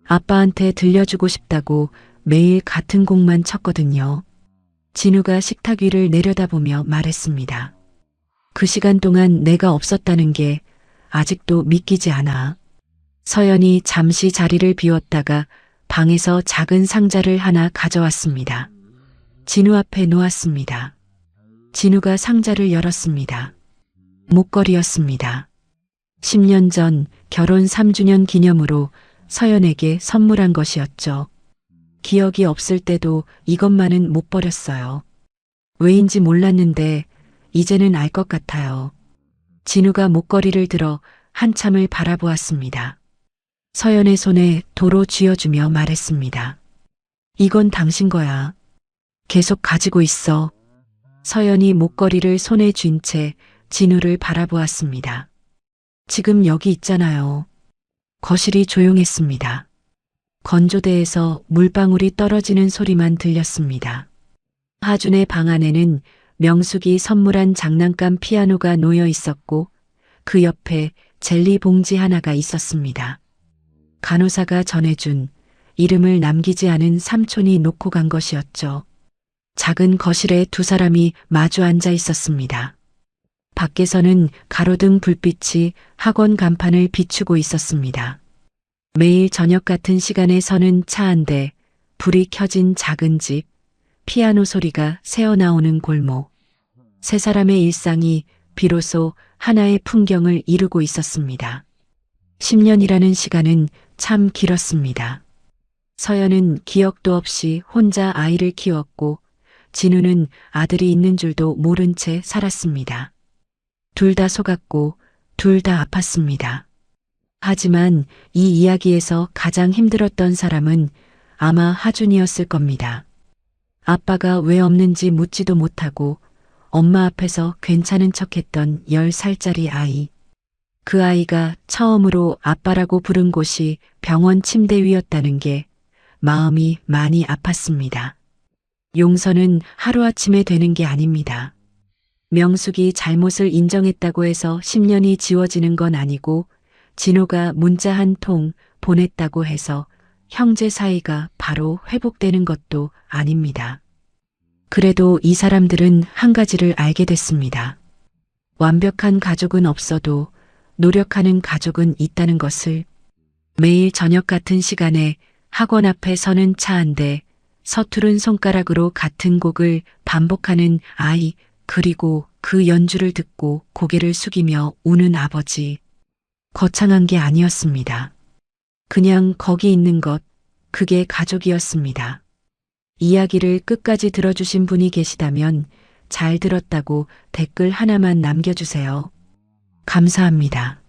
아빠한테 들려주고 싶다고 매일 같은 곡만 쳤거든요. 진우가 식탁 위를 내려다보며 말했습니다. 그 시간 동안 내가 없었다는 게 아직도 믿기지 않아. 서연이 잠시 자리를 비웠다가 방에서 작은 상자를 하나 가져왔습니다. 진우 앞에 놓았습니다. 진우가 상자를 열었습니다. 목걸이였습니다. 10년 전 결혼 3주년 기념으로 서연에게 선물한 것이었죠. 기억이 없을 때도 이것만은 못 버렸어요. 왜인지 몰랐는데 이제는 알 것 같아요. 진우가 목걸이를 들어 한참을 바라보았습니다. 서연의 손에 도로 쥐어주며 말했습니다. 이건 당신 거야. 계속 가지고 있어. 서연이 목걸이를 손에 쥔 채 진우를 바라보았습니다. 지금 여기 있잖아요. 거실이 조용했습니다. 건조대에서 물방울이 떨어지는 소리만 들렸습니다. 하준의 방 안에는 명숙이 선물한 장난감 피아노가 놓여 있었고 그 옆에 젤리 봉지 하나가 있었습니다. 간호사가 전해준 이름을 남기지 않은 삼촌이 놓고 간 것이었죠. 작은 거실에 두 사람이 마주 앉아 있었습니다. 밖에서는 가로등 불빛이 학원 간판을 비추고 있었습니다. 매일 저녁 같은 시간에 서는 차 한 대, 불이 켜진 작은 집, 피아노 소리가 새어나오는 골목. 세 사람의 일상이 비로소 하나의 풍경을 이루고 있었습니다. 10년이라는 시간은 참 길었습니다. 서연은 기억도 없이 혼자 아이를 키웠고 진우는 아들이 있는 줄도 모른 채 살았습니다. 둘 다 속았고 둘 다 아팠습니다. 하지만 이 이야기에서 가장 힘들었던 사람은 아마 하준이었을 겁니다. 아빠가 왜 없는지 묻지도 못하고 엄마 앞에서 괜찮은 척했던 10살짜리 아이. 그 아이가 처음으로 아빠라고 부른 곳이 병원 침대 위였다는 게 마음이 많이 아팠습니다. 용서는 하루아침에 되는 게 아닙니다. 명숙이 잘못을 인정했다고 해서 10년이 지워지는 건 아니고 진호가 문자 한 통 보냈다고 해서 형제 사이가 바로 회복되는 것도 아닙니다. 그래도 이 사람들은 한 가지를 알게 됐습니다. 완벽한 가족은 없어도 노력하는 가족은 있다는 것을. 매일 저녁 같은 시간에 학원 앞에 서는 차 한 대, 서투른 손가락으로 같은 곡을 반복하는 아이, 그리고 그 연주를 듣고 고개를 숙이며 우는 아버지. 거창한 게 아니었습니다. 그냥 거기 있는 것, 그게 가족이었습니다. 이야기를 끝까지 들어주신 분이 계시다면 잘 들었다고 댓글 하나만 남겨주세요. 감사합니다.